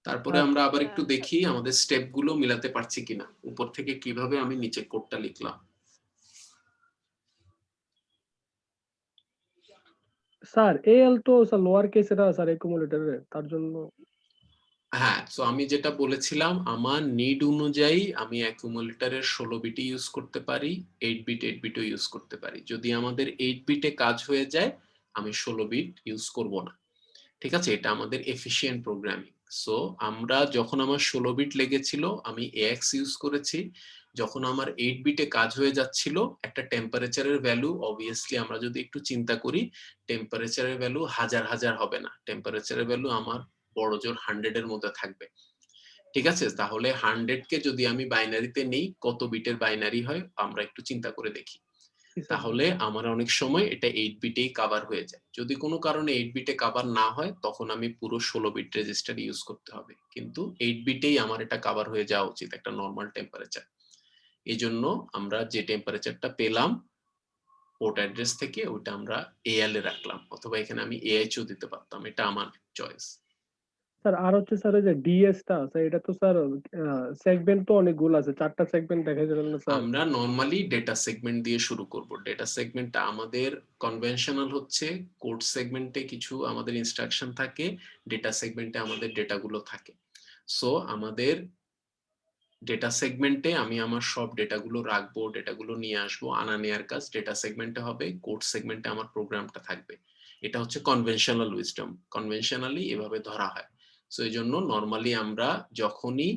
তারপরে আমরা আবার একটু দেখি আমাদের স্টেপ গুলো মিলাতে পারছি কিনা, উপর থেকে কিভাবে আমি নিচে কোডটা লিখলাম। স্যার এল তো স্যার লোয়ার কেস এটা স্যার অ্যাকুমুলেটরে, তার জন্য হ্যাঁ, সো আমি যেটা বলেছিলাম, আমার নিড অনুযায়ী আমি অ্যাকুমুলেটরের 16 বিট ইউজ করতে পারি, 8 বিটও ইউজ করতে পারি। যদি আমাদের 8 বিটে কাজ হয়ে যায়, আমি 16 বিট ইউজ করব না। ঠিক আছে, এটা আমাদের এফিশিয়েন্ট প্রোগ্রামিং। সো আমরা যখন আমার 16 বিট লেগেছিল, আমি AX ইউজ করেছি। যখন আমার 8 বিটে কাজ হয়ে যাচ্ছিল, একটা টেম্পারেচারের ভ্যালু, অবভিয়াসলি আমরা যদি একটু চিন্তা করি, টেম্পারেচারের ভ্যালু হাজার হাজার হবে না, টেম্পারেচারের ভ্যালু আমার বড় জোর 100 এর মধ্যে থাকবে। ঠিক আছে, তাহলে 100 কে যদি আমি বাইনারিতে নেই, কত বিটের বাইনারি হয় আমরা একটু চিন্তা করে দেখি। তাহলে আমার অনেক সময় এটা 8 বিটেই কভার হয়ে যায়। যদি কোনো কারণে 8 বিটে কভার না হয়, তখন আমি পুরো 16 বিট রেজিস্টার ইউজ করতে হবে, কিন্তু 8 বিটেই আমার এটা কভার হয়ে যাওয়া উচিত, একটা নরমাল টেম্পারেচার। এই জন্য আমরা যে টেম্পারেচারটা পেলাম পোর্ট অ্যাড্রেস থেকে, ওটা আমরা AL এ রাখলাম, অথবা এখানে আমি AH ও দিতে পারতাম, এটা আমার চয়েস। স্যার আর হচ্ছে স্যার এই যে ডিএস টা স্যার, এটা তো স্যার সেগমেন্ট তো অনেকগুলো আছে, 4টা সেগমেন্ট দেখা যাবে না স্যার? আমরা নরমালি ডেটা সেগমেন্ট দিয়ে শুরু করব। ডেটা সেগমেন্টটা আমাদের কনভেনশনাল হচ্ছে, কোড সেগমেন্টে কিছু আমাদের ইনস্ট্রাকশন থাকে, ডেটা সেগমেন্টে আমাদের ডেটাগুলো থাকে। সো আমাদের ডেটা সেগমেন্টে আমি আমার সব ডেটাগুলো রাখবো, ডেটাগুলো নিয়ে আসবো, আনা নেয়ার কাজ ডেটা সেগমেন্টে হবে, কোড সেগমেন্টে আমার প্রোগ্রামটা থাকবে। এটা হচ্ছে কনভেনশনাল উইজডম, কনভেনশনালি এভাবে ধরা হয়। সো এই জন্য নর্মালি আমরা যখনই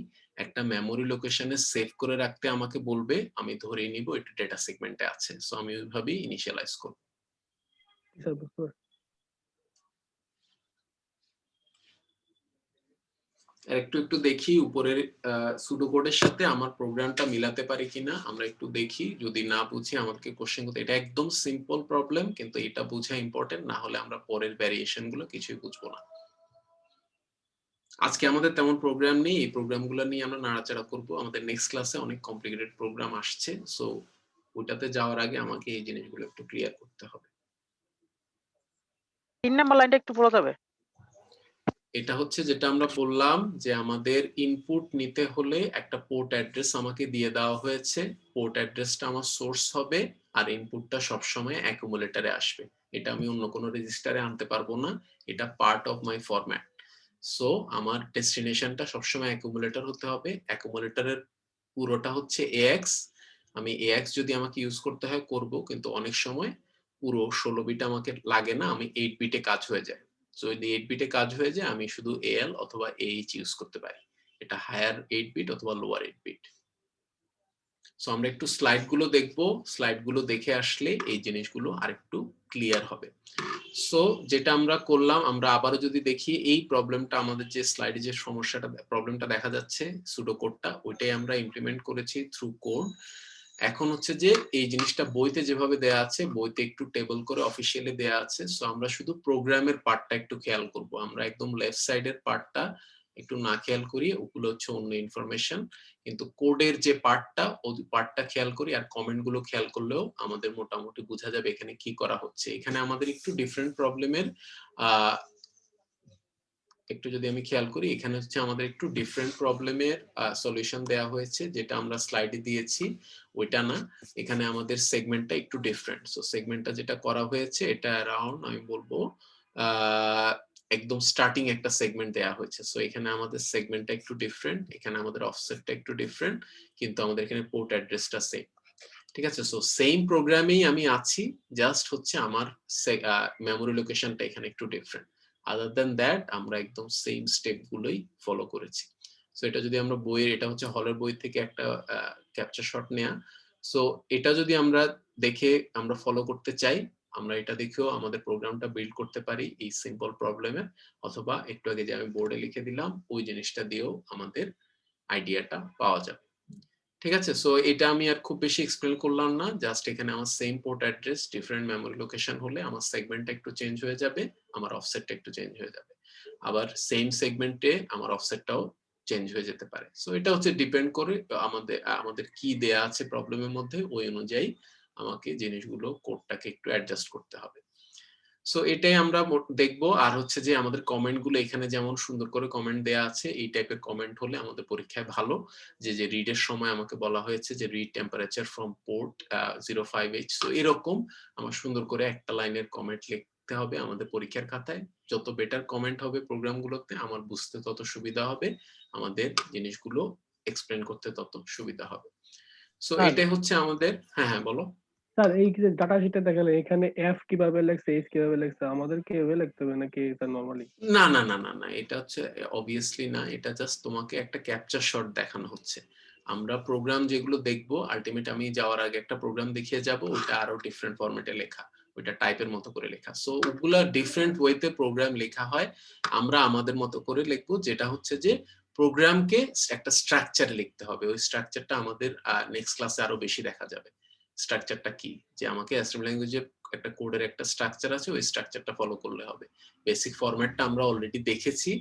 একটা মেমোরি লোকেশনে সেভ করে রাখতে আমাকে বলবে, আমি ধরে নিব এটা ডেটা সেগমেন্টে আছে, সো আমি ওইভাবেই ইনিশিয়ালাইজ করব। স্যার বুঝতে পারছি। আর একটু দেখি উপরের সুডো কোডের সাথে আমার প্রোগ্রামটা মিলাতে পারি কিনা, আমরা একটু দেখি। যদি না বুঝি আমাদেরকে কোশ্চেন করতে, এটা একদম সিম্পল প্রবলেম, কিন্তু এটা বোঝা ইম্পর্টেন্ট, না হলে আমরা পরের ভ্যারিয়েশন গুলো কিছুই বুঝবো না। আজকে আমাদের তেমন প্রোগ্রাম নেই, এই প্রোগ্রামগুলো নিয়ে আমরা নাড়াচাড়া করব। আমাদের নেক্সট ক্লাসে অনেক কমপ্লিকেটেড প্রোগ্রাম আসছে, সো ওটাতে যাওয়ার আগে আমাকে এই জিনিসগুলো একটু ক্লিয়ার করতে হবে। 3 নাম্বার লাইনটা একটু পড়া যাবে? এটা হচ্ছে যেটা আমরা বললাম যে আমাদের ইনপুট নিতে হলে একটা পোর্ট অ্যাড্রেস আমাকে দিয়ে দেওয়া হয়েছে। পোর্ট অ্যাড্রেসটা আমার সোর্স হবে আর ইনপুটটা সবসময় অ্যাকুমুলেটরে আসবে। এটা আমি অন্য কোনো রেজিস্টারে আনতে পারবো না, এটা part of my format. So আমার ডেস্টিনেশনটা সবসময় অ্যাকুমুলেটর হতে হবে। অ্যাকুমুলেটরের পুরোটা হচ্ছে AX। আমি AX যদি আমাকে ইউজ করতে হয় করব, কিন্তু অনেক সময় পুরো 16 বিট আমাকে লাগে না, আমি 8 বিটে কাজ হয়ে যায়। সো যদি 8 বিটে কাজ হয়ে যায় আমি শুধু AL অথবা AH ইউজ করতে পারি। এটা হায়ার 8 বিট অথবা লোয়ার 8 বিট। সো আমরা একটু স্লাইডগুলো দেখব, স্লাইডগুলো দেখে আসলে এই জিনিসগুলো আরেকটু ক্লিয়ার হবে। সো যেটা আমরা করলাম, আমরা আবারও যদি দেখি এই প্রবলেমটা, আমাদের যে স্লাইডে যে সমস্যাটা প্রবলেমটা দেখা যাচ্ছে সুডো কোডটা, ওইটাই আমরা ইমপ্লিমেন্ট করেছি থ্রু কোড। এখন হচ্ছে যে এই জিনিসটা বইতে যেভাবে দেয়া আছে, বইতে একটু টেবল করে অফিসিয়ালি দেয়া আছে। সো আমরা শুধু প্রোগ্রামের পার্টটা একটু খেয়াল করব, আমরা একদম লেফট সাইডের পার্টটা একটু না খেয়াল করি, ওগুলো হচ্ছে অন্য ইনফরমেশন। কিন্তু কোডের যে পার্টটা, ওই পার্টটা খেয়াল করি, আর কমেন্ট গুলো খেয়াল করলেও আমাদের মোটামুটি বোঝা যাবে এখানে কি করা হচ্ছে। এখানে আমাদের একটু ডিফারেন্ট প্রবলেমের একটু যদি আমি খেয়াল করি, এখানে হচ্ছে আমাদের একটু ডিফারেন্ট প্রবলেমের সলিউশন দেওয়া হয়েছে, যেটা আমরা স্লাইডে দিয়েছি ওইটা না। এখানে আমাদের সেগমেন্টটা একটু ডিফারেন্ট। সো সেগমেন্টটা যেটা করা হয়েছে এটা অ্যারাউন্ড আমি বলবো একদম স্টার্টিং একটা সেগমেন্ট দেওয়া হয়েছে। সো এখানে আমাদের সেগমেন্টটা একটু ডিফারেন্ট, এখানে আমাদের অফসেটটা একটু ডিফারেন্ট, কিন্তু আমাদের এখানে পোর্ট অ্যাড্রেসটা সেম। ঠিক আছে, সো সেম প্রোগ্রামেই আমি আছি, জাস্ট হচ্ছে আমার মেমোরি লোকেশনটা এখানে একটু ডিফারেন্ট। আদার দ্যান দ্যাট আমরা একদম সেম স্টেপ গুলোই ফলো করেছি। সো এটা যদি আমরা বইয়ের, এটা হচ্ছে হলের বই থেকে একটা ক্যাপচার শট নেয়া। সো এটা যদি আমরা দেখে আমরা ফলো করতে চাই, আমরা এটা দেখেও আমাদের প্রোগ্রামটা বিল্ড করতে পারি এই সিম্পল প্রবলেমে, অথবা একটু আগে যে আমি বোর্ডে লিখে দিলাম ওই জিনিসটা দিয়েও আমাদের আইডিয়াটা পাওয়া যাবে। ঠিক আছে, সো এটা আমি আর খুব বেশি এক্সপ্লেন করলাম না, জাস্ট এখানে আমার same port address different memory location হলে আমার সেগমেন্টটা একটু চেঞ্জ হয়ে যাবে, আমার অফসেটটা একটু চেঞ্জ হয়ে যাবে, আবার সেম সেগমেন্টে আমার অফসেটটাও চেঞ্জ হয়ে যেতে পারে। সো এটা হচ্ছে ডিপেন্ড করে আমাদের কি দেয়া আছে প্রবলেমের মধ্যে, ওই অনুযায়ী আমাকে জিনিসগুলো কোডটাকে একটু অ্যাডজাস্ট করতে হবে। সো এটাই আমরা দেখবো। আর হচ্ছে যে আমাদের কমেন্ট গুলো এখানে যেমন সুন্দর করে কমেন্ট দেয়া আছে, এই টাইপের কমেন্ট হলে আমাদের পরীক্ষায় ভালো। যে রিডের সময় আমাকে বলা হয়েছে যে read temperature from port 05H, so এরকম আমার সুন্দর করে একটা লাইনের কমেন্ট লিখতে হবে আমাদের পরীক্ষার খাতায়। যত বেটার কমেন্ট হবে প্রোগ্রামগুলোতে, আমার বুঝতে তত সুবিধা হবে, আমাদের জিনিসগুলো এক্সপ্লেন করতে তত সুবিধা হবে। সো এটাই হচ্ছে আমাদের। হ্যাঁ হ্যাঁ বলো। স্যার এই যে ডাটা শিটে দেখালে এখানে এফ কিভাবে লেখছে, এইচ কিভাবে লেখছে, আমাদের কি এভাবে লিখতে হবে নাকি এটা নরমালি? না না না না না, এটা হচ্ছে অবভিয়াসলি না, এটা জাস্ট তোমাকে একটা ক্যাপচার শট দেখানো হচ্ছে। আমরা প্রোগ্রাম যেগুলো দেখবো, আলটিমেট আমি যাওয়ার আগে একটা প্রোগ্রাম দেখিয়ে যাব, ওটা আরো ডিফারেন্ট ফরম্যাটে লেখা, ওইটা টাইপের মতো করে লেখা। সো ওগুলা ডিফারেন্ট ওয়েতে প্রোগ্রাম লেখা হয়, আমরা আমাদের মতো করে লিখবো, যেটা হচ্ছে যে প্রোগ্রামকে একটা স্ট্রাকচারে লিখতে হবে। ওই স্ট্রাকচারটা আমাদের নেক্সট ক্লাসে আরো বেশি দেখা যাবে। স্ট্রাকচারটা কি, যে আমাকে অ্যাসেম্বলি ল্যাঙ্গুয়েজে একটা কোডের একটা স্ট্রাকচার আছে, ওই স্ট্রাকচারটা ফলো করলে হবে। বেসিক ফরম্যাটটা আমরা অলরেডি দেখেছি,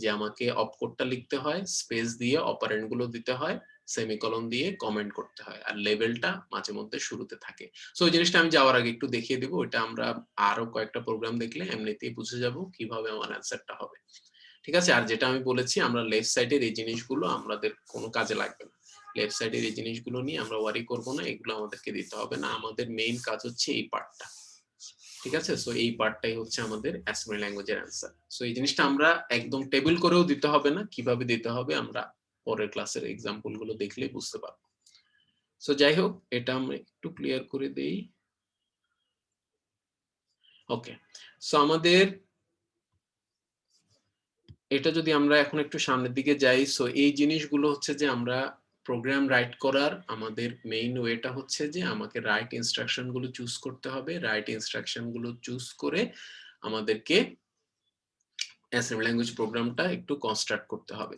যে আমাকে অপকোডটা লিখতে হয়, স্পেস দিয়ে অপারেন্ড গুলো দিতে হয়, সেমিকলন দিয়ে কমেন্ট করতে হয়, আর লেভেলটা মাঝে মধ্যে শুরুতে থাকে। সো ওই জিনিসটা আমি যাওয়ার আগে একটু দেখিয়ে দেবো, ওইটা আমরা আরো কয়েকটা প্রোগ্রাম দেখলে এমনিতেই বুঝে যাব কিভাবে আমার অ্যান্সারটা হবে। ঠিক আছে, আর যেটা আমি বলেছি, আমরা লেফট সাইডের এই জিনিসগুলো আমাদের কোনো কাজে লাগবে না। লেফট সাইডের এই জিনিসগুলো নিয়ে আমরা ওয়ারি করব না, এগুলো আমাদেরকে দিতে হবে না। আমাদের মেইন কাজ হচ্ছে এই পার্টটা। ঠিক আছে, সো এই পার্টটাই হচ্ছে আমাদের অ্যাসেম্বলি ল্যাঙ্গুয়েজের অ্যান্সার। সো এই জিনিসটা আমরা একদম টেবিল করেও দিতে হবে না, কিভাবে দিতে হবে আমরা পরের ক্লাসের এক্সাম্পল গুলো দেখলে বুঝতে পারবো। সো যাই হোক, এটা আমরা একটু ক্লিয়ার করে দেই। ওকে, সো আমাদের এটা যদি আমরা এখন একটু সামনের দিকে যাই, সো এই জিনিসগুলো হচ্ছে যে আমরা প্রোগ্রাম রাইট করার আমাদের মেইন ওয়েটা হচ্ছে যে আমাকে রাইট ইনস্ট্রাকশন গুলো চুজ করতে হবে। রাইট ইনস্ট্রাকশন গুলো চুজ করে আমাদেরকে অ্যাসেম্বলি ল্যাঙ্গুয়েজ প্রোগ্রামটা একটু কনস্ট্রাক্ট করতে হবে।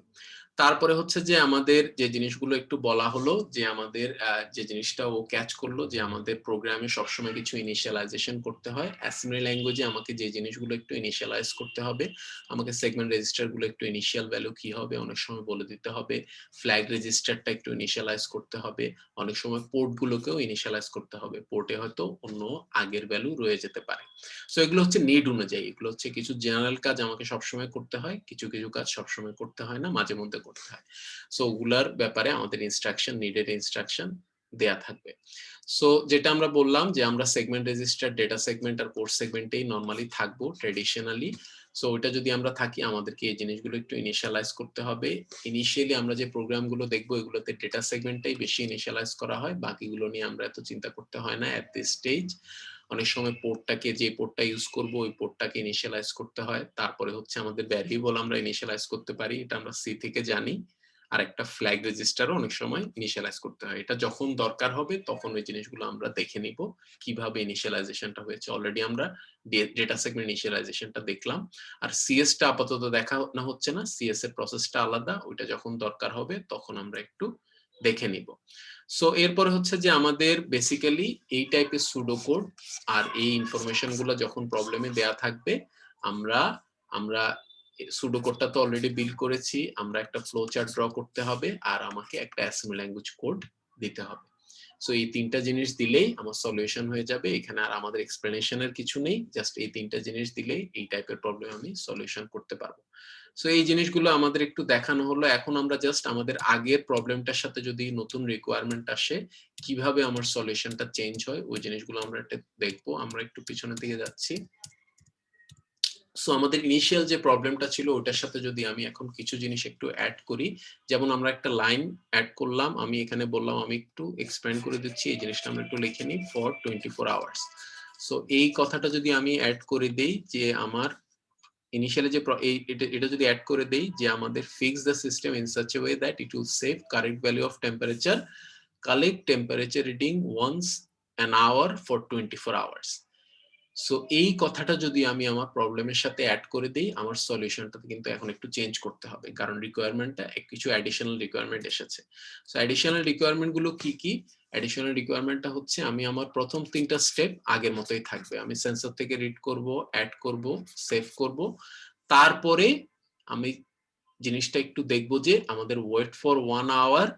তারপরে হচ্ছে যে আমাদের যে জিনিসগুলো একটু বলা হলো, যে আমাদের যে জিনিসটা ও ক্যাচ করলো, যে আমাদের প্রোগ্রামে সবসময় কিছু ইনিশিয়ালাইজেশন করতে হয়। অ্যাসেম্বলি ল্যাঙ্গুয়েজে আমাকে যে জিনিসগুলো একটু ইনিশিয়ালাইজ করতে হবে, আমাকে সেগমেন্ট রেজিস্টার গুলো একটু ইনিশিয়াল ভ্যালু কি হবে অনেক সময় বলে দিতে হবে, ফ্ল্যাগ রেজিস্টারটা একটু ইনিশিয়ালাইজ করতে হবে, অনেক সময় পোর্ট গুলোকেও ইনিশিয়ালাইজ করতে হবে, পোর্টে হয়তো অন্য আগের ভ্যালু রয়ে যেতে পারে। সো এগুলো হচ্ছে নিড অনুযায়ী, এগুলো হচ্ছে কিছু জেনারেল কাজ আমাকে সবসময় করতে হয়, কিছু কিছু কাজ সবসময় করতে হয় না, মাঝে মধ্যে করতে হয়। সো ওগুলার ব্যাপারে আমাদের ইনস্ট্রাকশন, নিডেড ইনস্ট্রাকশন দেয়া থাকবে। সো যেটা আমরা বললাম যে আমরা সেগমেন্ট রেজিস্টার, ডেটা সেগমেন্ট আর কোর্স সেগমেন্টেই নরমালি থাকবো ট্রেডিশনালি। সো ওইটা যদি আমরা থাকি, আমাদেরকে এই জিনিসগুলো একটু ইনিশিয়ালাইজ করতে হবে। ইনিশিয়ালি আমরা যে প্রোগ্রামগুলো দেখবো এগুলোতে ডেটা সেগমেন্টটাই বেশি ইনিশিয়ালাইজ করা হয়, বাকিগুলো নিয়ে আমরা এত চিন্তা করতে হয় না এট দিস স্টেজ। অনেক সময় পোর্টটাকে, যে পোর্টটা ইউজ করব ওই পোর্টটাকে ইনিশিয়ালাইজ করতে হয়। তারপরে হচ্ছে আমাদের ভ্যারিয়েবল আমরা ইনিশিয়ালাইজ করতে পারি, এটা আমরা সি থেকে জানি। আর একটা ফ্ল্যাগ রেজিস্টারও অনেক সময় ইনিশিয়ালাইজ করতে হয়। এটা যখন দরকার হবে তখন ওই জিনিসগুলো আমরা দেখে নিব কিভাবে ইনিশিয়ালাইজেশনটা হয়েছে। অলরেডি আমরা ডেটা সেগমেন্ট ইনিশিয়ালাইজেশনটা দেখলাম। আর সিএস টা আপাতত দেখা না হচ্ছে না, সিএস এর প্রসেসটা আলাদা, ওইটা যখন দরকার হবে তখন আমরা একটু দেখে নিব। সো এরপরে হচ্ছে যে আমাদের বেসিক্যালি এই টাইপের সুডো কোড আর এই ইনফরমেশন গুলো যখন প্রবলেমে দেয়া থাকবে, আমরা সুডো কোডটা তো অলরেডি বিল্ড করেছি, আমরা একটা ফ্লো চার্ট ড্র করতে হবে আর আমাকে একটা অ্যাসেম্বলি ল্যাঙ্গুয়েজ কোড দিতে হবে। সো এই তিনটা জিনিস দিলেই আমার সলিউশন হয়ে যাবে। এখানে আর আমাদের এক্সপ্লেনেশনের কিছু নেই, জাস্ট এই তিনটা জিনিস দিলেই এই টাইপের প্রবলেম আমি সলিউশন করতে পারবো। সো এই জিনিসগুলো আমাদের একটু দেখানো হলো। এখন আমরা জাস্ট আমাদের আগের প্রবলেমটার সাথে যদি নতুন রিকোয়ারমেন্ট আসে, কিভাবে আমার সলিউশনটা চেঞ্জ হয় ওই জিনিসগুলো আমরা একটা দেখবো। আমরা একটু পিছনের দিকে যাচ্ছি। সো আমাদের ইনিশিয়াল যে প্রবলেমটা ছিল ওটার সাথে যদি আমি এখন কিছু জিনিস একটু অ্যাড করি, যেমন আমরা একটা লাইন অ্যাড করলাম, আমি এখানে বললাম আমি একটু এক্সপ্যান্ড করে দিচ্ছি, এই জিনিসটা আমরা একটু লিখে নিই ফর 24 আওয়ার্স। সো এই কথাটা যদি আমি অ্যাড করে দেই যে আমার ইনিশিয়ালি যে এটা যদি অ্যাড করে দেই যে আমাদের fix the system in such a way that it will save current value of temperature, collect temperature reading once an hour for 24 hours. So এই কথাটা যদি আমি আমার প্রবলেমের সাথে অ্যাড করে দেই, আমার সলিউশনটা কিন্তু এখন একটু চেঞ্জ করতে হবে, কারণ রিকোয়ারমেন্টটা কিছু অ্যাডিশনাল রিকোয়ারমেন্ট এসেছে। সো অ্যাডিশনাল রিকোয়ারমেন্ট গুলো কি কি? অ্যাডিশনাল রিকোয়ারমেন্টটা হচ্ছে আমি আমার প্রথম তিনটা স্টেপ আগের মতোই থাকবে। আমি সেন্সর থেকে রিড করব, অ্যাড করব, সেভ করব। তারপরে আমি জিনিসটা একটু দেখব যে আমাদের ওয়েট ফর 1 আওয়ার,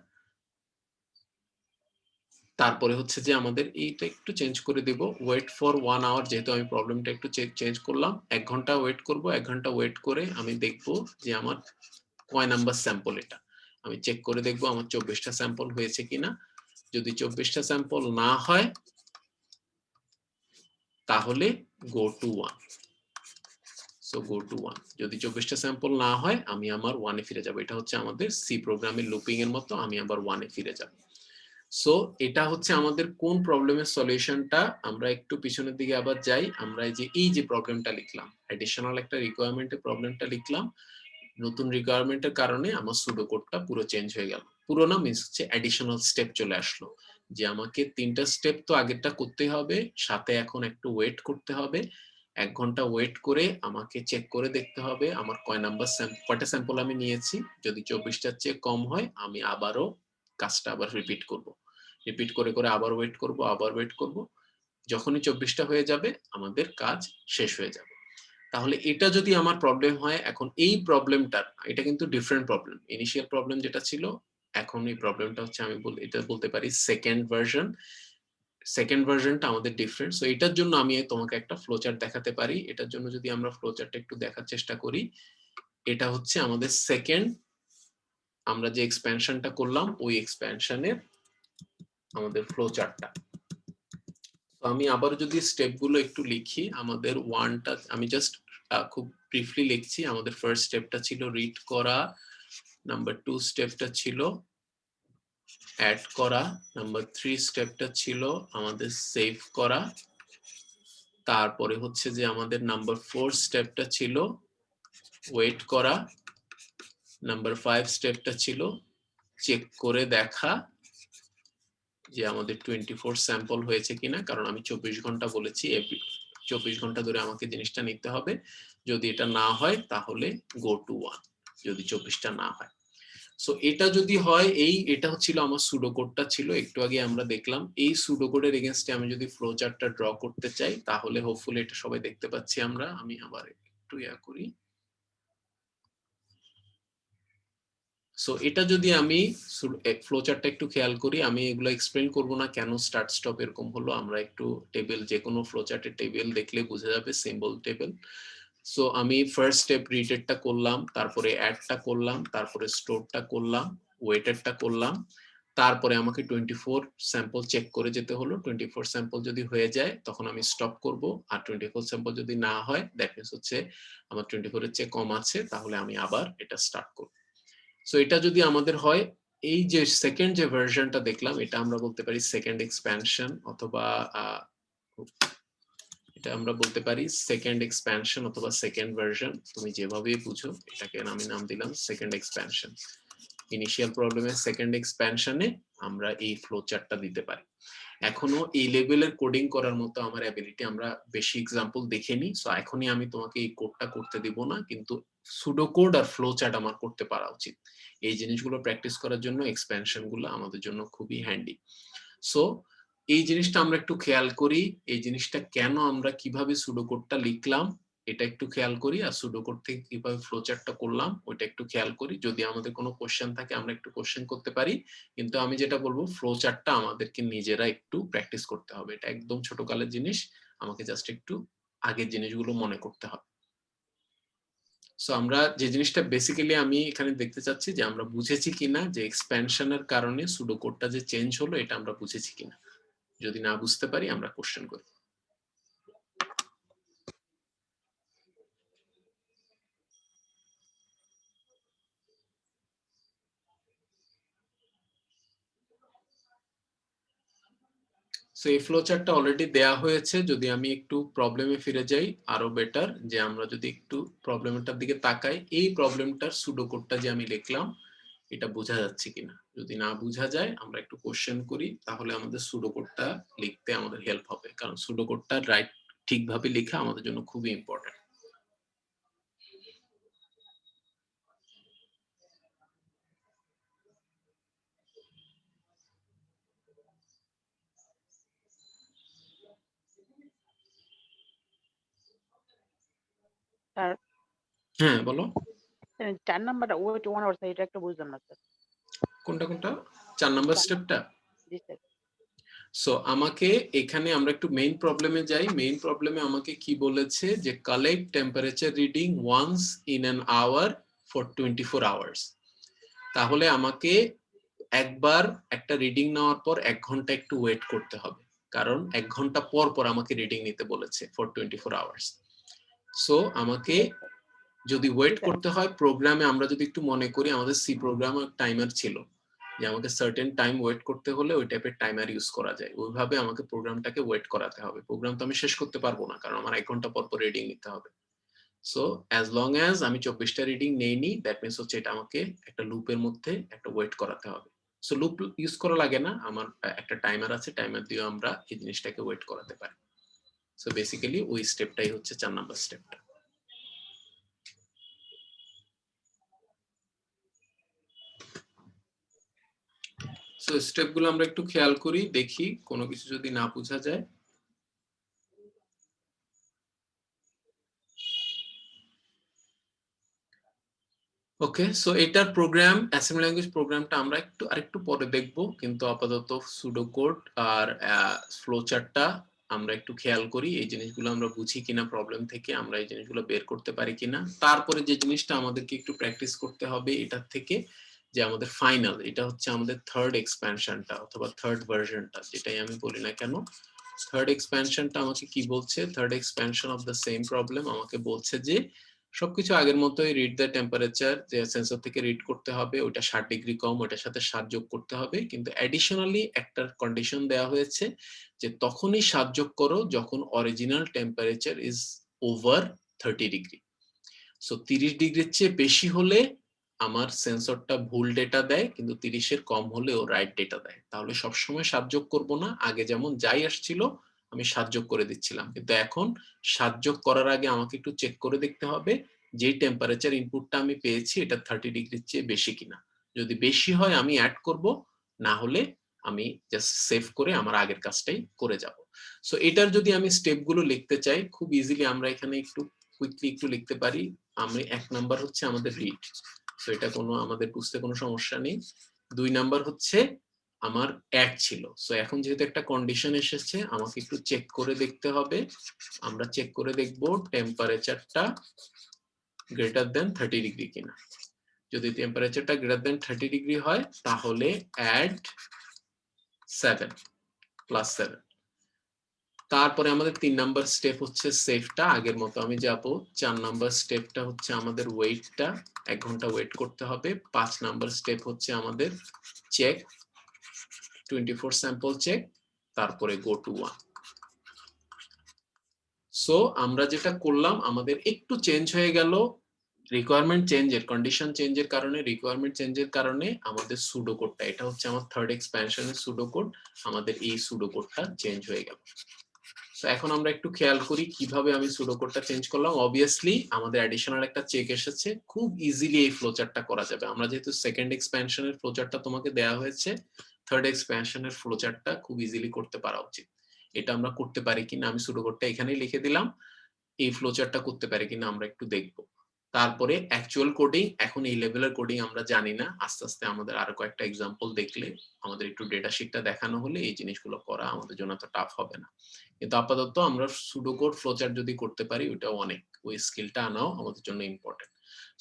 তারপরে হচ্ছে যে আমাদের এইটা একটু চেঞ্জ করে দেব, ওয়েট ফর 1 আওয়ার, যেহেতু আমি প্রবলেমটা একটু চেঞ্জ করলাম। 1 ঘন্টা ওয়েট করব, 1 ঘন্টা ওয়েট করে আমি দেখব যে আমার কয় নাম্বার স্যাম্পল এটা। আমি চেক করে দেখব আমার 24টা স্যাম্পল হয়েছে কিনা। যদি 24টা স্যাম্পল না হয় তাহলে go to 1। So go to 1। যদি 24টা স্যাম্পল না হয় আমি আমার 1 এ ফিরে যাব। এটা হচ্ছে আমাদের সি প্রোগ্রামের লুপিং এর মতো, আমি আবার 1 এ ফিরে যাব। সো এটা হচ্ছে আমাদের কোন প্রবলেমের সলিউশনটা। আমরা একটু পিছনের দিকে আবার যাই। আমরা এই যে প্রবলেমটা লিখলাম, অ্যাডিশনাল একটা রিকোয়ারমেন্টের প্রবলেমটা লিখলাম, নতুন রিকোয়ারমেন্টের কারণে আমার সুডো কোডটা পুরো চেঞ্জ হয়ে গেল। পুরো না মিন্স হচ্ছে অ্যাডিশনাল স্টেপ চলে আসলো, যে আমাকে 3টা স্টেপ তো আগেরটা করতে হবে, সাথে এখন একটু ওয়েট করতে হবে। 1 ঘন্টা ওয়েট করে আমাকে চেক করে দেখতে হবে আমার কয়টা স্যাম্পল আমি নিয়েছি। যদি 24টার চেয়ে কম হয় আমি আবারও কাজটা আবার রিপিট করব। রিপিট করে করে আবার ওয়েট করব, আবার ওয়েট করব। যখনই 24টা হয়ে যাবে আমাদের কাজ শেষ হয়ে যাবে। তাহলে এটা যদি আমার প্রবলেম হয়, এখন এই প্রবলেমটার, এটা কিন্তু ডিফারেন্ট প্রবলেম। ইনিশিয়াল প্রবলেম যেটা ছিল, এখন এই প্রবলেমটা হচ্ছে আমি এটা বলতে পারি সেকেন্ড ভার্সন। সেকেন্ড ভার্সনটা আমাদের ডিফারেন্ট। সো এটার জন্য আমি তোমাকে একটা ফ্লোচার্ট দেখাতে পারি। এটার জন্য যদি আমরা ফ্লোচার্টটা একটু দেখার চেষ্টা করি, এটা হচ্ছে আমাদের সেকেন্ড, আমরা যে এক্সপ্যানশনটা করলাম ওই এক্সপ্যানশনের আমাদের ফ্লোচার্টটা। তো আমি আবার যদি স্টেপগুলো একটু লিখি, আমাদের 1টা আমি জাস্ট খুব ব্রিফলি লিখছি। আমাদের ফার্স্ট স্টেপটা ছিল রিড করা, নাম্বার 2 স্টেপটা ছিল অ্যাড করা, নাম্বার 3 স্টেপটা ছিল আমাদের সেভ করা, তারপরে হচ্ছে যে আমাদের নাম্বার 4 স্টেপটা ছিল ওয়েট করা, নাম্বার 5 স্টেপটা ছিল চেক করে দেখা যে আমাদের 24 স্যাম্পল হয়েছে কিনা, কারণ আমি 24 ঘন্টা বলেছি, 24 ঘন্টা ধরে আমাকে জিনিসটা নিতে হবে। যদি এটা না হয় তাহলে গো টু 1, যদি 24টা না হয়। সো এটা যদি হয়, এটা হচ্ছিল আমার সুডো কোডটা ছিল একটু আগে আমরা দেখলাম। এই সুডো কোডের এগেইনস্টে আমি যদি ফ্লো চার্টটা ড্র করতে চাই তাহলে হোপফুলি এটা সবাই দেখতে পাচ্ছি আমরা। আমি আবার একটু করি। সো এটা যদি আমি ফ্লো চার্টটা একটু খেয়াল করি, আমি এগুলো এক্সপ্লেন করব না কেন স্টার্ট স্টপ এরকম হলো। আমরা একটু টেবিল, যে কোনো ফ্লো চার্টের টেবিল দেখলে বোঝা যাবে, সিম্বল টেবিল। সো আমি ফার্স্ট স্টেপ রিডেটটা করলাম, তারপরে অ্যাডটা করলাম, তারপরে স্টোরটা করলাম, ওয়েটেডটা করলাম, তারপরে আমাকে 24 স্যাম্পল চেক করে যেতে হলো। 24 স্যাম্পল যদি হয়ে যায় তখন আমি স্টপ করব, আর 24 স্যাম্পল যদি না হয় দ্যাট মিন্স হচ্ছে আমার 24 এর চেয়ে কম আছে, তাহলে আমি আবার এটা স্টার্ট করব। সো এটা যদি আমাদের হয়, এই যে সেকেন্ড যে ভার্সনটা দেখলাম এটা আমরা বলতে পারি সেকেন্ড এক্সপ্যানশন, অথবা এটা আমরা বলতে পারি সেকেন্ড এক্সপ্যানশন অথবা সেকেন্ড ভার্সন, তুমি যেভাবে বুঝো। এটাকে আমি নাম দিলাম সেকেন্ড এক্সপ্যানশন। ইনিশিয়াল প্রবলেমের সেকেন্ড এক্সপ্যানশনে আমরা এই ফ্লো চার্টটা দিতে পারি। এখনো এই লেভেলের কোডিং করার মতো আমার অ্যাবিলিটি, আমরা বেশি এক্সাম্পল দেখেনি, সো এখনই আমি তোমাকে এই কোডটা করতে দিব না, কিন্তু সুডো কোড আর ফ্লো চার্ট আমার করতে পারা উচিত। এই জিনিসগুলো প্র্যাকটিস করার জন্য এক্সপ্যানশন গুলো আমাদের জন্য খুবই হ্যান্ডি। সো এই জিনিসটা আমরা একটু খেয়াল করি, এই জিনিসটা কেন আমরা কিভাবে সুডো কোডটা লিখলাম এটা একটু খেয়াল করি, আর সুডো কোড থেকে কিভাবে ফ্লো চার্টটা করলাম ওইটা একটু খেয়াল করি। যদি আমাদের কোনো কোশ্চেন থাকে আমরা একটু কোশ্চেন করতে পারি, কিন্তু আমি যেটা বলবো ফ্লো চার্টটা আমাদেরকে নিজেরা একটু প্র্যাকটিস করতে হবে। এটা একদম ছোটকালের জিনিস, আমাকে জাস্ট একটু আগের জিনিসগুলো মনে করতে হবে। সো আমরা যে জিনিসটা বেসিক্যালি আমি এখানে দেখতে চাচ্ছি যে আমরা বুঝেছি কিনা যে এক্সপ্যানশনের কারণে সুডো কোডটা যে চেঞ্জ হলো এটা আমরা বুঝেছি কিনা। যদি না বুঝতে পারি আমরা কোশ্চেন করি। সো এই ফ্লো চার্টটা অলরেডি দেয়া হয়েছে। যদি আমি একটু প্রবলেমে ফিরে যাই আরো বেটার, যে আমরা যদি একটু প্রবলেমটার দিকে তাকাই, এই প্রবলেমটার সুডো কোডটা যে আমি লিখলাম এটা বোঝা যাচ্ছে কিনা। যদি না বোঝা যায় আমরা একটু কোশ্চেন করি, তাহলে আমাদের সুডো কোডটা লিখতে আমাদের হেল্প হবে, কারণ সুডো কোডটা রাইট ঠিকভাবে লেখা আমাদের জন্য খুবই ইম্পর্টেন্ট। স্যার হ্যাঁ বলো। 4 নাম্বারটা ওয়েট 1 আওয়ার্স এটা একটু বুঝলাম না স্যার। কোনটা 4 নাম্বার স্টেপটা? জি স্যার। সো আমাকে এখানে আমরা একটু মেইন প্রবলেমে যাই। মেইন প্রবলেমে আমাকে কি বলেছে যে collect temperature reading once in an hour for 24 hours. তাহলে আমাকে একবার একটা রিডিং নেওয়ার পর 1 ঘন্টা একটু ওয়েট করতে হবে, কারণ 1 ঘন্টা পর পর আমাকে রিডিং নিতে বলেছে ফর 24 আওয়ার্স। সো আমাকে যদি ওয়েট করতে হয়, প্রোগ্রামে আমরা যদি একটু মনে করি আমাদের সি প্রোগ্রামে টাইমার ছিল, যে আমাকে সার্টেন টাইম ওয়েট করতে হলে ওই টাইপের টাইমার ইউজ করা যায়, ওইভাবে আমাকে প্রোগ্রামটাকে ওয়েট করাতে হবে। প্রোগ্রাম তো আমি শেষ করতে পারবো না, কারণ আমার 1 ঘন্টা পর পর রিডিং নিতে হবে। সো অ্যাজ লং অ্যাজ আমি 24টা রিডিং নেইনি, দ্যাট মিন্স হচ্ছে এটা আমাকে একটা লুপের মধ্যে একটা ওয়েট করাতে হবে। সো লুপ ইউজ করা লাগে না, আমার একটা টাইমার আছে, টাইমার দিয়ে আমরা এই জিনিসটাকে ওয়েট করাতে পারি। সো বেসিক্যালি ওই স্টেপটাই হচ্ছে 4 নাম্বার স্টেপটা। সো স্টেপগুলো আমরা একটু খেয়াল করি, দেখি কোনো কিছু যদি না বোঝা যায়। ওকে, সো এটার প্রোগ্রাম, অ্যাসেম্বলি ল্যাঙ্গুয়েজ প্রোগ্রামটা আমরা আরেকটু পরে দেখব, কিন্তু আপাতত সুডো কোড আর ফ্লো চার্টটা আমরা একটু খেয়াল করি, এই জিনিসগুলো আমরা বুঝি কিনা প্রবলেম থেকে, আমরা এই জিনিসগুলো বের করতে পারি কিনা। তারপরে যে জিনিসটা আমাদেরকে একটু প্র্যাকটিস করতে হবে এটার থেকে, যে আমাদের ফাইনাল, এটা হচ্ছে আমাদের থার্ড এক্সপ্যানশনটা অথবা থার্ড ভার্সনটা, যেটাই আমি বলি না কেন। থার্ড এক্সপ্যানশনটা আমাকে কি বলছে? Third expansion of the same problem আমাকে বলছে যে সবকিছু আগের মতোই, রিড দ্য টেম্পারেচার, যে সেন্সর থেকে রিড করতে হবে, ওটা 60 ডিগ্রি কম, ওটার সাথে 7 যোগ করতে হবে, কিন্তু অ্যাডিশনালি একটা কন্ডিশন দেওয়া হয়েছে যে তখনই 7 যোগ করো যখন original temperature is over 30 degree. So 30 ডিগ্রির চেয়ে বেশি হলে আমার সেন্সরটা ভুল ডেটা দেয়, কিন্তু 30-এর কম হলে ও রাইট ডেটা দেয়। তাহলে সবসময় 7 যোগ করব না, আগে যেমন যাই আসছিল আমি 7 যোগ করে দিচ্ছিলাম, কিন্তু এখন 7 যোগ করার আগে আমাকে একটু চেক করে দেখতে হবে যে টেম্পারেচার ইনপুটটা আমি পেয়েছি এটা 30 ডিগ্রির চেয়ে বেশি কিনা। যদি বেশি হয় আমি অ্যাড করব, না হলে আমি জাস্ট সেভ করে আমার আগের কাজটাই করে যাব। সো এটার যদি আমি স্টেপগুলো লিখতে চাই খুব ইজিলি আমরা এখানে একটু কুইকলি একটু লিখতে পারি। আমি 1 নাম্বার হচ্ছে আমাদের রিড, সো এটা কোনো আমাদের বুঝতে কোনো সমস্যা নেই। 2 নাম্বার হচ্ছে আমার অ্যাড ছিল, সো এখন যেহেতু একটা কন্ডিশন এসেছে আমাকে একটু চেক করে দেখতে হবে। আমরা চেক করে দেখব টেম্পারেচারটা গ্রেটার দেন 30 ডিগ্রি কিনা। যদি টেম্পারেচারটা গ্রেটার দেন 30 ডিগ্রি হয় তাহলে অ্যাড 7 প্লাস 7। তারপরে আমাদের 3 নাম্বার স্টেপ হচ্ছে সেভটা, আগের মতো আমি যাব। 4 নাম্বার স্টেপটা হচ্ছে আমাদের ওয়েটটা 1 ঘন্টা ওয়েট করতে হবে। 5 নাম্বার স্টেপ হচ্ছে আমাদের চেক 24 স্যাম্পল চেক, তারপরে গো টু 1। সো আমরা যেটা করলাম আমাদের একটু চেঞ্জ হয়ে গেল রিকোয়ারমেন্ট চেঞ্জের, কন্ডিশন চেঞ্জের কারণে, রিকোয়ারমেন্ট চেঞ্জের কারণে আমাদের সুডো কোডটা, এটা হচ্ছে আমার থার্ড এক্সপ্যানশনের সুডো কোড, আমাদের এই সুডো কোডটা চেঞ্জ হয়ে গেল। তো এখন আমরা একটু খেয়াল করি কিভাবে আমি সুডো কোডটা চেঞ্জ করলাম। অবভিয়াসলি আমাদের অ্যাডিশনাল একটা চেক এসেছে, খুব ইজিলি এই ফ্লোচার্টটা করা যাবে। আমরা যেহেতু সেকেন্ড এক্সপ্যানশনের ফ্লোচার্টটা তোমাকে দেওয়া হয়েছে, থার্ড এক্সপ্যানশনের ফ্লোচার্টটা খুব ইজিলি করতে পারা উচিত। এটা আমরা করতে পারি কিনা, আমি সুডো কোডটা এখানেই লিখে দিলাম, এই ফ্লোচার্টটা করতে পারি কিনা আমরা একটু দেখবো। তারপরে অ্যাকচুয়াল কোডিং, এখন এই লেভেলের কোডিং আমরা জানি না, আস্তে আস্তে আমাদের আরো কয়েকটা এক্সাম্পল দেখলে, আমাদের একটু ডেটা শিটটা দেখানো হলে এই জিনিসগুলো করা আমাদের জন্য এত টাফ হবে না। কিন্তু আপাতত আমরা সুডো কোড ফ্লোচার্ট যদি করতে পারি ওইটাও অনেক, ওই স্কিলটা আনাও আমাদের জন্য ইম্পর্টেন্ট।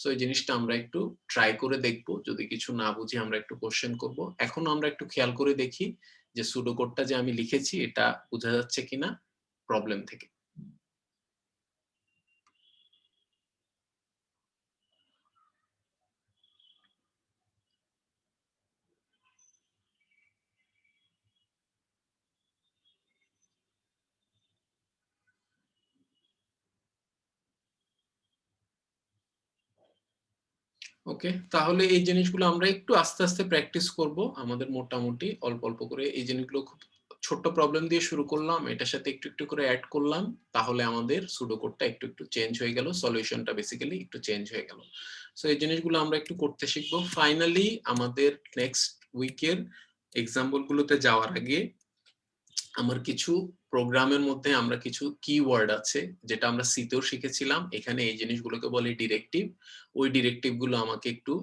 সো এই জিনিসটা আমরা একটু ট্রাই করে দেখবো, যদি কিছু না বুঝি আমরা একটু কোশ্চেন করব। এখন আমরা একটু খেয়াল করে দেখি যে সুডো কোডটা যে আমি লিখেছি এটা বোঝা যাচ্ছে কিনা প্রবলেম থেকে। ওকে, তাহলে এই জিনিসগুলো আমরা একটু আস্তে আস্তে প্র্যাকটিস করব, আমাদের মোটামুটি অল্প অল্প করে এই জিনিসগুলো। খুব ছোট্ট প্রবলেম দিয়ে শুরু করলাম, এটার সাথে একটু একটু করে অ্যাড করলাম, তাহলে আমাদের সুডো কোডটা একটু একটু চেঞ্জ হয়ে গেল, সলিউশনটা বেসিক্যালি একটু চেঞ্জ হয়ে গেল। সো এই জিনিসগুলো আমরা একটু করতে শিখবো। ফাইনালি আমাদের নেক্সট উইকের এক্সাম্পল গুলোতে যাওয়ার আগে আমার কিছু প্রোগ্রামের মধ্যে আমরা কিছু কিওয়ার্ড আছে যেটা আমরা সিতেও শিখেছিলাম, এখানে এই জিনিসগুলোকে বলে ডিরেক্টিভ। ওই ডিরেক্টিভ গুলো আমাকে একটু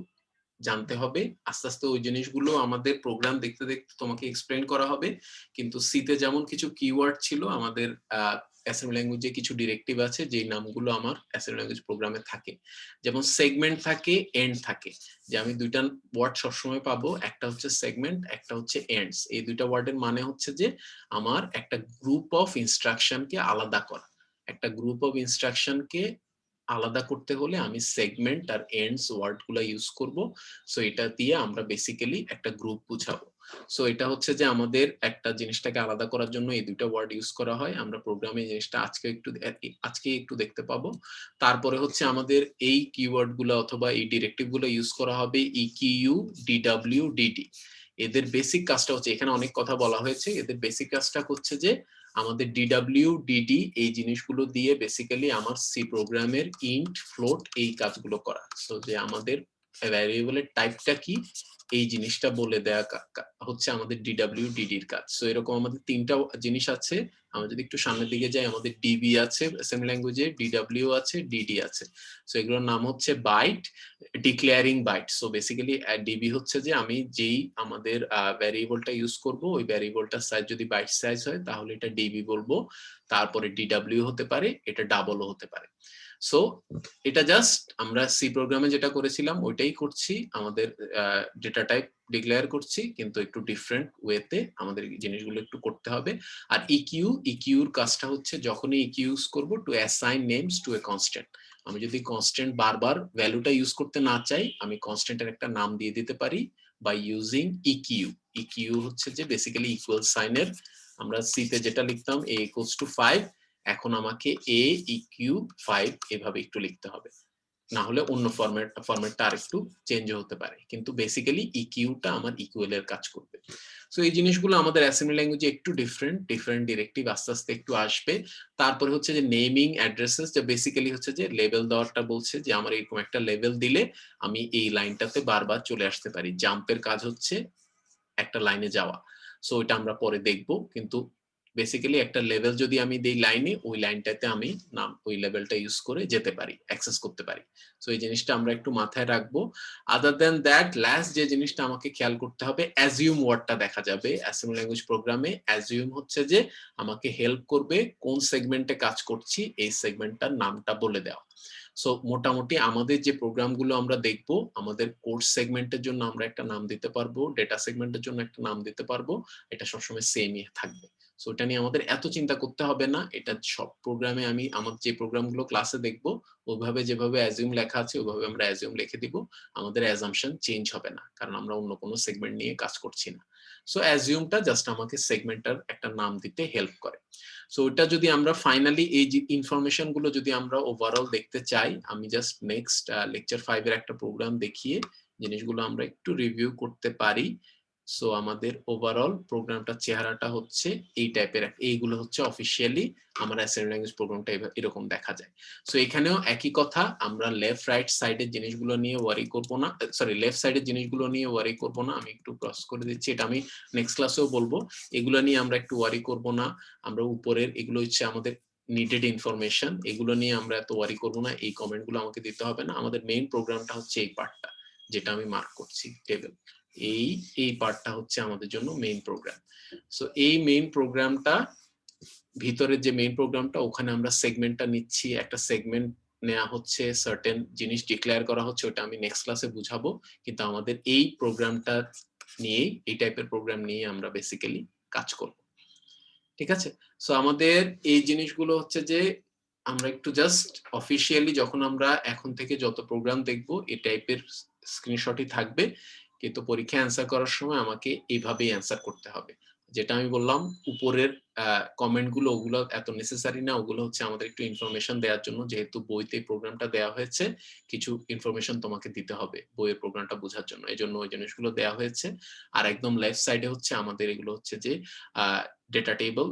জানতে হবে। আস্তে আস্তে ওই জিনিসগুলো আমাদের প্রোগ্রাম দেখতে দেখতে তোমাকে এক্সপ্লেন করা হবে। কিন্তু সিতে যেমন কিছু কিওয়ার্ড ছিল, আমাদের অ্যাসেম্বলি ল্যাঙ্গুয়েজে কিছু ডিরেক্টিভ আছে যেই নামগুলো আমার অ্যাসেম্বলি ল্যাঙ্গুয়েজ প্রোগ্রামে থাকে। যেমন সেগমেন্ট থাকে, এন্ড থাকে, যে আমি দুইটা ওয়ার্ড সবসময় পাবো, একটা হচ্ছে সেগমেন্ট, একটা হচ্ছে এন্ডস। এই দুইটা ওয়ার্ডের মানে হচ্ছে যে আমার একটা গ্রুপ অফ ইনস্ট্রাকশনকে আলাদা করা, একটা গ্রুপ অফ ইনস্ট্রাকশনকে আলাদা করতে হলে আমি সেগমেন্ট আর এন্ডস ওয়ার্ড গুলা ইউজ করব। সো এটা দিয়ে আমরা বেসিক্যালি একটা গ্রুপ বুঝাবো। সো এটা হচ্ছে যে আমাদের একটা জিনিসটাকে আলাদা করার জন্য এই দুইটা ওয়ার্ড ইউজ করা হয়। আমরা প্রোগ্রামে এই জিনিসটা আজকে একটু দেখতে পাবো। তারপরে হচ্ছে আমাদের এই কিওয়ার্ড গুলা অথবা এই ডিরেক্টিভ গুলো ইউজ করা হবে ইকিউ, ডিডব্লিউ, ডিডি। এদের বেসিক কাজটা হচ্ছে, এখানে অনেক কথা বলা হয়েছে, এদের বেসিক কাজটা হচ্ছে যে আমাদের ডিডব্লিউ, ডিডি এই জিনিসগুলো দিয়ে বেসিক্যালি আমার সি প্রোগ্রামের ইন্ট, ফ্লোট এই কাজগুলো করা। সো যে আমাদের ভ্যারিয়েবলের টাইপটা কি এই জিনিসটা বলে দেয়া হচ্ছে আমাদের ডিডব্লিউ, ডিডির কাজ। সো এরকম আমাদের তিনটা জিনিস আছে। আমরা যদি একটু সামনের দিকে যাই, আমাদের ডিবি আছে অ্যাসেম্বলি ল্যাঙ্গুয়েজে, ডিডব্লিউ আছে, ডিডি আছে। সো এগুলোর নাম হচ্ছে byte, declaring byte. So basically DB হচ্ছে যে আমি যেই আমাদের ভ্যারিয়েবলটা ইউজ করব ওই ভ্যারিয়েবলটার সাইজ যদি বাইট সাইজ হয় তাহলে এটা ডিবি বলবো। তারপরে ডিডব্লিউ হতে পারে, এটা ডাবলও হতে পারে। সো এটা জাস্ট আমরা সি প্রোগ্রামে যেটা করেছিলাম ওইটাই করছি, আমাদের ডেটা টাইপ ডিক্লেয়ার করছি, কিন্তু একটু ডিফারেন্ট ওয়েতে আমাদের জিনিসগুলো একটু করতে হবে। আর ইকিউর কাজটা হচ্ছে যখনই ইকিউ ইউজ করব to assign names to a constant. আমি যদি কনস্ট্যান্ট বারবার ভ্যালুটা ইউজ করতে না চাই, আমি কনস্ট্যান্টের একটা নাম দিয়ে দিতে পারি বাই ইউজিং ইকিউ। ইকিউ হচ্ছে যে বেসিক্যালি ইকুয়াল সাইনের, আমরা সিতে যেটা লিখতাম a equals to 5, এখন আমাকে a eq 5 এভাবে একটু লিখতে হবে। না হলে অন্য ফরম্যাটটা আরেকটু চেঞ্জ হতে পারে, কিন্তু বেসিক্যালি ইকিউটা আমার ইকুয়াল এর কাজ করবে। সো এই জিনিসগুলো আমাদের অ্যাসেম্বলি ল্যাঙ্গুয়েজে একটু ডিফারেন্ট ডিরেক্টিভ আস্তে আস্তে একটু আসবে। তারপরে হচ্ছে যে নেমিং অ্যাড্রেসেস, যে বেসিক্যালি হচ্ছে যে লেভেল দেওয়াটা বলছে যে আমার এরকম একটা লেভেল দিলে আমি এই লাইনটাতে বারবার চলে আসতে পারি। জাম্পের কাজ হচ্ছে একটা লাইনে যাওয়া, সো এটা আমরা পরে দেখব, কিন্তু বেসিক্যালি একটা লেভেল যদি আমি দেই লাইনে, ওই লাইনটাতে আমি নাম ওই লেভেলটা ইউজ করে যেতে পারি, অ্যাক্সেস করতে পারি। সো এই জিনিসটা আমরা একটু মাথায় রাখবো। আদার দেন দ্যাট, লাস্ট যে জিনিসটা আমাকে খেয়াল করতে হবে, অ্যাজিউম ওয়ার্ডটা দেখা যাবে অ্যাসেম্বলি ল্যাঙ্গুয়েজ প্রোগ্রামে। অ্যাজিউম হচ্ছে যে আমাকে হেল্প করবে কোন সেগমেন্টে কাজ করছি এই সেগমেন্টটার নামটা বলে দেওয়া। সো মোটামুটি আমাদের যে প্রোগ্রামগুলো আমরা দেখব, আমাদের কোর্স সেগমেন্টের জন্য আমরা একটা নাম দিতে পারবো, ডেটা সেগমেন্টের জন্য একটা নাম দিতে পারবো, এটা সবসময় সেমই থাকবে। সো এটা নিয়ে আমাদের এত চিন্তা করতে হবে না। এটা সব প্রোগ্রামে আমি আমার যে প্রোগ্রামগুলো ক্লাসে দেখবো ওইভাবে যেভাবে অ্যাজিউম লেখা আছে ওইভাবে আমরা অ্যাজিউম লিখে দিব, আমাদের অ্যাজাম্পশন চেঞ্জ হবে না, কারণ আমরা অন্য কোনো সেগমেন্ট নিয়ে কাজ করছি না। সো অ্যাজিউমটা জাস্ট আমাকে সেগমেন্টার একটা নাম দিতে হেল্প করে। সো এটা যদি আমরা ফাইনালি এই যে ইনফরমেশন গুলো যদি আমরা ওভারঅল দেখতে চাই, আমি জাস্ট নেক্সট লেকচার 5 এর একটা প্রোগ্রাম দেখিয়ে জিনিসগুলো আমরা একটু রিভিউ করতে পারি। সো আমাদের ওভারঅল প্রোগ্রামটার চেহারাটা হচ্ছে এই টাইপের, এইগুলো হচ্ছে অফিসিয়ালি আমার অ্যাসেম্বলি ল্যাঙ্গুয়েজ প্রোগ্রামটা এরকম দেখা যায়। সো এখানেও একই কথা, আমরা লেফট রাইট সাইডের জিনিসগুলো নিয়ে ওয়ারি করব না, সরি লেফট সাইডের জিনিসগুলো নিয়ে ওয়ারি করব না। আমি একটু ক্রস করে দিচ্ছি, এটা আমি নেক্সট ক্লাসেও বলবো, এগুলো নিয়ে আমরা একটু ওয়ারি করব না। আমরা উপরের এগুলো হচ্ছে আমাদের নিডেড ইনফরমেশন, এগুলো নিয়ে আমরা এত ওয়ারি করব না, এই কমেন্টগুলো আমাকে দিতে হবে না। আমাদের মেইন প্রোগ্রামটা হচ্ছে এই পার্টটা যেটা আমি মার্ক করছি টেবিল, এই পার্টটা হচ্ছে আমাদের জন্য মেইন প্রোগ্রাম। সো এই মেইন প্রোগ্রামটা ভিতরের যে মেইন প্রোগ্রামটা, ওখানে আমরা সেগমেন্টটা নিচ্ছি, একটা সেগমেন্ট নেওয়া হচ্ছে, সার্টেন জিনিস ডিক্লেয়ার করা হচ্ছে, ওটা আমি নেক্সট ক্লাসে বুঝাবো। কিন্তু আমাদের এই প্রোগ্রামটা নিয়ে, এই টাইপের প্রোগ্রাম নিয়ে আমরা বেসিক্যালি কাজ করব। ঠিক আছে? সো আমাদের এই জিনিসগুলো হচ্ছে যে আমরা একটু জাস্ট অফিসিয়ালি যখন আমরা এখন থেকে যত প্রোগ্রাম দেখব এই টাইপের স্ক্রিনশটই থাকবে, কিন্তু পরীক্ষা অ্যান্সার করার সময় আমাকে এইভাবেই অ্যান্সার করতে হবে। যেটা আমি বললাম উপরের কমেন্টগুলো, ওগুলো এত নেসেসারি না, ওগুলো হচ্ছে আমাদের একটু ইনফরমেশন দেওয়ার জন্য, যেহেতু বইতে প্রোগ্রামটা দেওয়া হয়েছে কিছু ইনফরমেশন তোমাকে দিতে হবে বইয়ের প্রোগ্রামটা বোঝার জন্য, এই জন্য ওই জিনিসগুলো দেওয়া হয়েছে। আর একদম লেফট সাইডে হচ্ছে আমাদের এগুলো হচ্ছে যে ডেটা টেবল,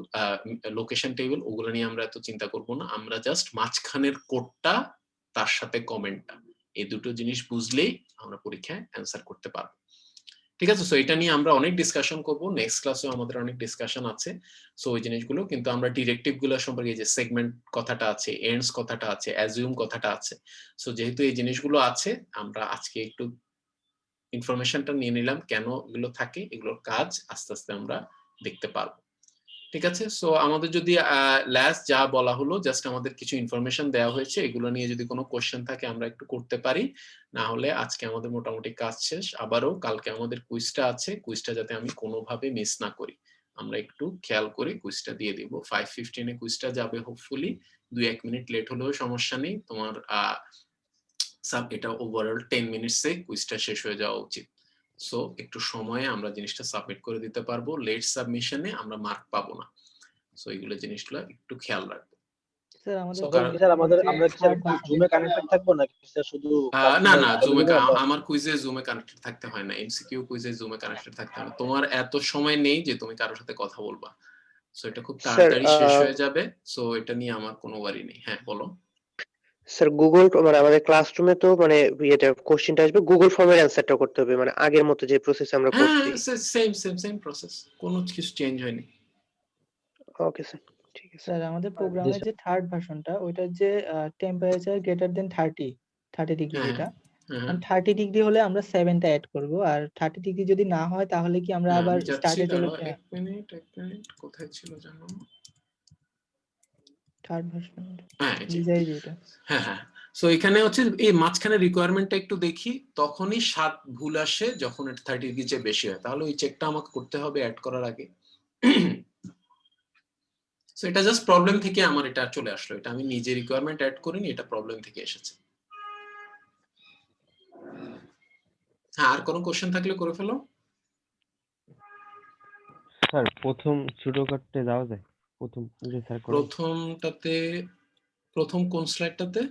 লোকেশন টেবল, ওগুলো নিয়ে আমরা এত চিন্তা করব না। আমরা জাস্ট মাঝখানের কোডটা তার সাথে কমেন্টটা, এই দুটো জিনিস বুঝলেই আমরা পরীক্ষায় অ্যান্সার করতে পারবো। ঠিক আছে? সো এটা নিয়ে আমরা অনেক ডিসকাশন করব, নেক্সট ক্লাসেও আমাদের অনেক ডিসকাশন আছে। সো ওই জিনিসগুলো কিন্তু আমরা ডিরেক্টিভ গুলো সম্পর্কে, যে সেগমেন্ট কথাটা আছে, এন্ডস কথাটা আছে, অ্যাজিউম কথাটা আছে, সো যেহেতু এই জিনিসগুলো আছে আমরা আজকে একটু ইনফরমেশনটা নিয়ে নিলাম কেন এগুলো থাকে, এগুলোর কাজ আস্তে আস্তে আমরা দেখতে পারবো। ঠিক আছে? সো আমাদের যদি লাস্ট যা বলা হলো, জাস্ট আমাদের কিছু ইনফরমেশন দেওয়া হয়েছে, এগুলো নিয়ে যদি কোনো কোশ্চেন থাকে আমরা একটু করতে পারি, না হলে আজকে আমাদের মোটামুটি কাজ শেষ। আবারও কালকে আমাদের কুইজটা আছে, কুইজটা যাতে আমি কোনোভাবে মিস না করি, আমরা একটু খেয়াল করে কুইজটা দিয়ে দিব। 5:15 এ কুইজটা যাবে, হোপফুলি 2-1 মিনিট লেট হলেও সমস্যা নেই। তোমার এটা ওভারঅল 10 মিনিটসে কুইজটা শেষ হয়ে যাওয়া উচিত। সো একটু সময়ে আমরা জিনিসটা সাবমিট করে দিতে পারবো, লেট সাবমিশনে আমরা মার্ক পাবো না। সো এইগুলো জিনিসগুলো একটু খেয়াল রাখবো। স্যার আমাদের স্যার আমরা কি স্যার জুমে কানেক্টেড থাকবো নাকি স্যার শুধু না না, জুমে আমার কুইজে জুমে কানেক্টেড থাকতে হয় না, এমসিকিউ কুইজে জুমে কানেক্টেড থাকতে হয় না। তোমার এত সময় নেই যে তুমি কারোর সাথে কথা বলবা, সো এটা খুব তাড়াতাড়ি শেষ হয়ে যাবে। সো এটা নিয়ে আমার কোনো ওয়ারি নেই। হ্যাঁ বলো। স্যার গুগল মানে আমাদের ক্লাসরুমে তো মানে এটা কোশ্চেনটা আসবে গুগল ফর্মের অ্যানসারটা করতে হবে, মানে আগের মতো যে প্রসেস আমরা করছি। হ্যাঁ সেম প্রসেস, কোনো কিছু চেঞ্জ হয়নি। ওকে স্যার, ঠিক আছে স্যার। আমাদের প্রোগ্রামের যে থার্ড ভার্সনটা, ওইটার যে টেম্পারেচার গ্রেটার দেন 30 ডিগ্রি, যেটা 30 ডিগ্রি হলে আমরা 7টা অ্যাড করব, আর 30 ডিগ্রি যদি না হয় তাহলে কি আমরা আবার স্টার্টে চলে যাব? এক মিনিট কোথায় ছিল জানো থার্ড ভার্সন? হ্যাঁ ডিজাইন যেটা। হ্যাঁ সো এখানে হচ্ছে এই মাঝখানে রিকোয়ারমেন্টটা একটু দেখি, তখনই 7 ভুল আসে যখন এটা 30 ডিগ্রি চেয়ে বেশি হয়, তাহলে ওই চেকটা আমাকে করতে হবে অ্যাড করার আগে। সো এটা জাস্ট প্রবলেম থেকে আমার এটা চলে আসলো, এটা আমি নিজে রিকোয়ারমেন্ট অ্যাড করিনি, এটা প্রবলেম থেকে এসেছে। হ্যাঁ, আর কোনো কোশ্চেন থাকলে করে ফেলো। স্যার প্রথম সুডো কাটতে যাওয়া যায়? প্রথম যে স্যার প্রথমটাতে, প্রথম কোন স্লাইডটাতে?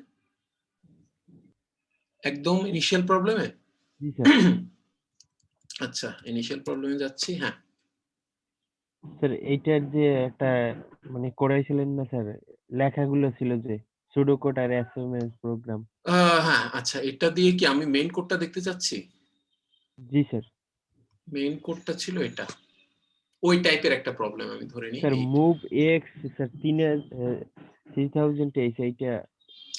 একদম ইনিশিয়াল প্রবলেমে? জি স্যার। আচ্ছা, ইনিশিয়াল প্রবলেমে যাচ্ছি। হ্যাঁ স্যার এইটার যে একটা মানে করাইছিলেন না স্যার, লেখাগুলো ছিল যে সুডোকোড আর এসএমএস প্রোগ্রাম। হ্যাঁ, আচ্ছা, এটা দিয়ে কি আমি মেইন কোডটা দেখতে চাচ্ছি? জি স্যার। মেইন কোডটা ছিল এটা, ওই টাইপের একটা প্রবলেম আমি ধরে নিই। স্যার মুভ এক্স স্যার 3000 এইটা।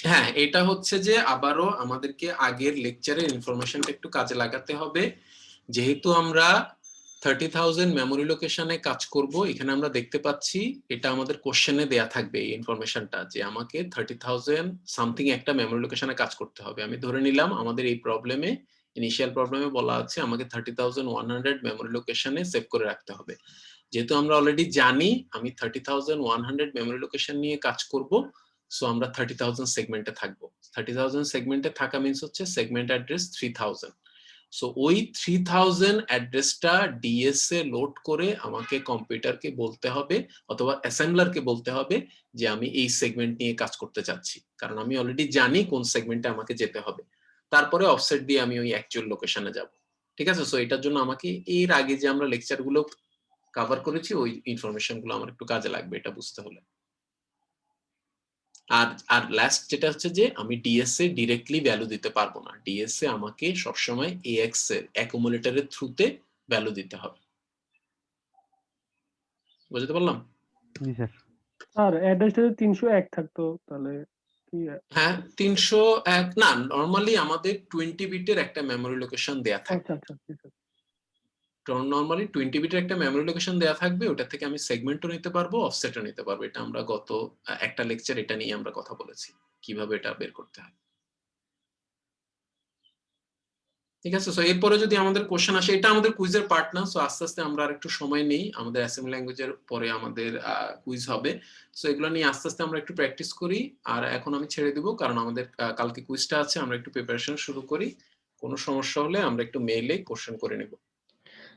হ্যাঁ, এটা হচ্ছে যে আবারও আমাদেরকে আগের লেকচারের ইনফরমেশনটা একটু কাজে লাগাতে হবে। যেহেতু আমরা 30,000 মেমোরি লোকেশনে কাজ করব, এখানে আমরা দেখতে পাচ্ছি এটা আমাদের কোশ্চেনে দেয়া থাকবে এই ইনফরমেশনটা, যে আমাকে 30,000 সামথিং একটা মেমোরি লোকেশনে কাজ করতে হবে। আমি ধরে নিলাম আমাদের এই প্রবলেমে, ইনিশিয়াল প্রবলেমে বলা আছে আমাকে 30,100 মেমোরি লোকেশনে সেভ করে রাখতে হবে। যেহেতু আমরা অলরেডি জানি আমি 30,100 মেমোরি লোকেশন নিয়ে কাজ করব, সো আমরা 30,000 সেগমেন্টে থাকবো। 30,000 সেগমেন্টে থাকা মিন্স হচ্ছে সেগমেন্ট অ্যাড্রেস 3000। সো ওই 3000 অ্যাড্রেসটা ডিএস এ লোড করে আমাকে কম্পিউটারকে বলতে হবে অথবা অ্যাসেম্বলারকে বলতে হবে যে আমি এই সেগমেন্ট নিয়ে কাজ করতে চাচ্ছি, কারণ আমি অলরেডি জানি কোন সেগমেন্টে আমাকে যেতে হবে। তারপরে অফসেট দিয়ে আমি ওই অ্যাকচুয়াল লোকেশনে যাব। ঠিক আছে? সো এটার জন্য আমাকে এর আগে যে আমরা লেকচারগুলো কভার করেছি ওই ইনফরমেশনগুলো আমার একটু কাজে লাগবে এটা বুঝতে হলে। আর লাস্ট যেটা হচ্ছে যে আমি ডিএস এ ডিরেক্টলি ভ্যালু দিতে পারবো না, ডিএস এ আমাকে সবসময় এএক্স এর অ্যাকুমুলেটরের থ্রুতে ভ্যালু দিতে হবে। বুঝতে পারলাম? জি স্যার। আর অ্যাড্রেসটা যদি 301 থাকতো তাহলে কি? হ্যাঁ, 301 না, নরমালি আমাদের 20 বিটের একটা মেমোরি লোকেশন দেয়া থাকে। আচ্ছা আচ্ছা ঠিক আছে। নরমালি 20 বিটের একটা মেমোরি লোকেশন দেয়া থাকবে, ওটা থেকে আমি সেগমেন্টও নিতে পারবো, অফসেটও নিতে পারবো। এটা আমরা গত একটা লেকচার এটা নিয়ে আমরা কথা বলেছি কিভাবে এটা বের করতে হয়। ঠিক আছে? সো এরপরে যদি আমাদের কোশ্চেন আসে, এটা আমাদের কুইজের পার্ট না, সো আস্তে আস্তে আমরা আর একটু সময় নেই, আমাদের অ্যাসেম্বলি ল্যাঙ্গুয়েজের পরে আমাদের কুইজ হবে। সো এগুলো নিয়ে আস্তে আস্তে আমরা একটু প্র্যাকটিস করি। আর এখন আমি ছেড়ে দিব, কারণ আমাদের কালকে কুইজটা আছে, আমরা একটু প্রিপারেশন শুরু করি। কোনো সমস্যা হলে আমরা একটু মেইলে কোশ্চেন করে নেব।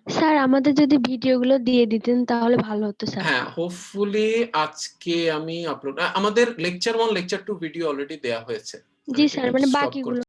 স্যার আমাদের যদি ভিডিওগুলো দিয়ে দিতেন তাহলে ভালো হতো স্যার। হ্যাঁ, হোপফুলি আজকে আমি আপলোড, আমাদের লেকচার 1 লেকচার 2 ভিডিও অলরেডি দেয়া হয়েছে। জি স্যার, মানে বাকিগুলো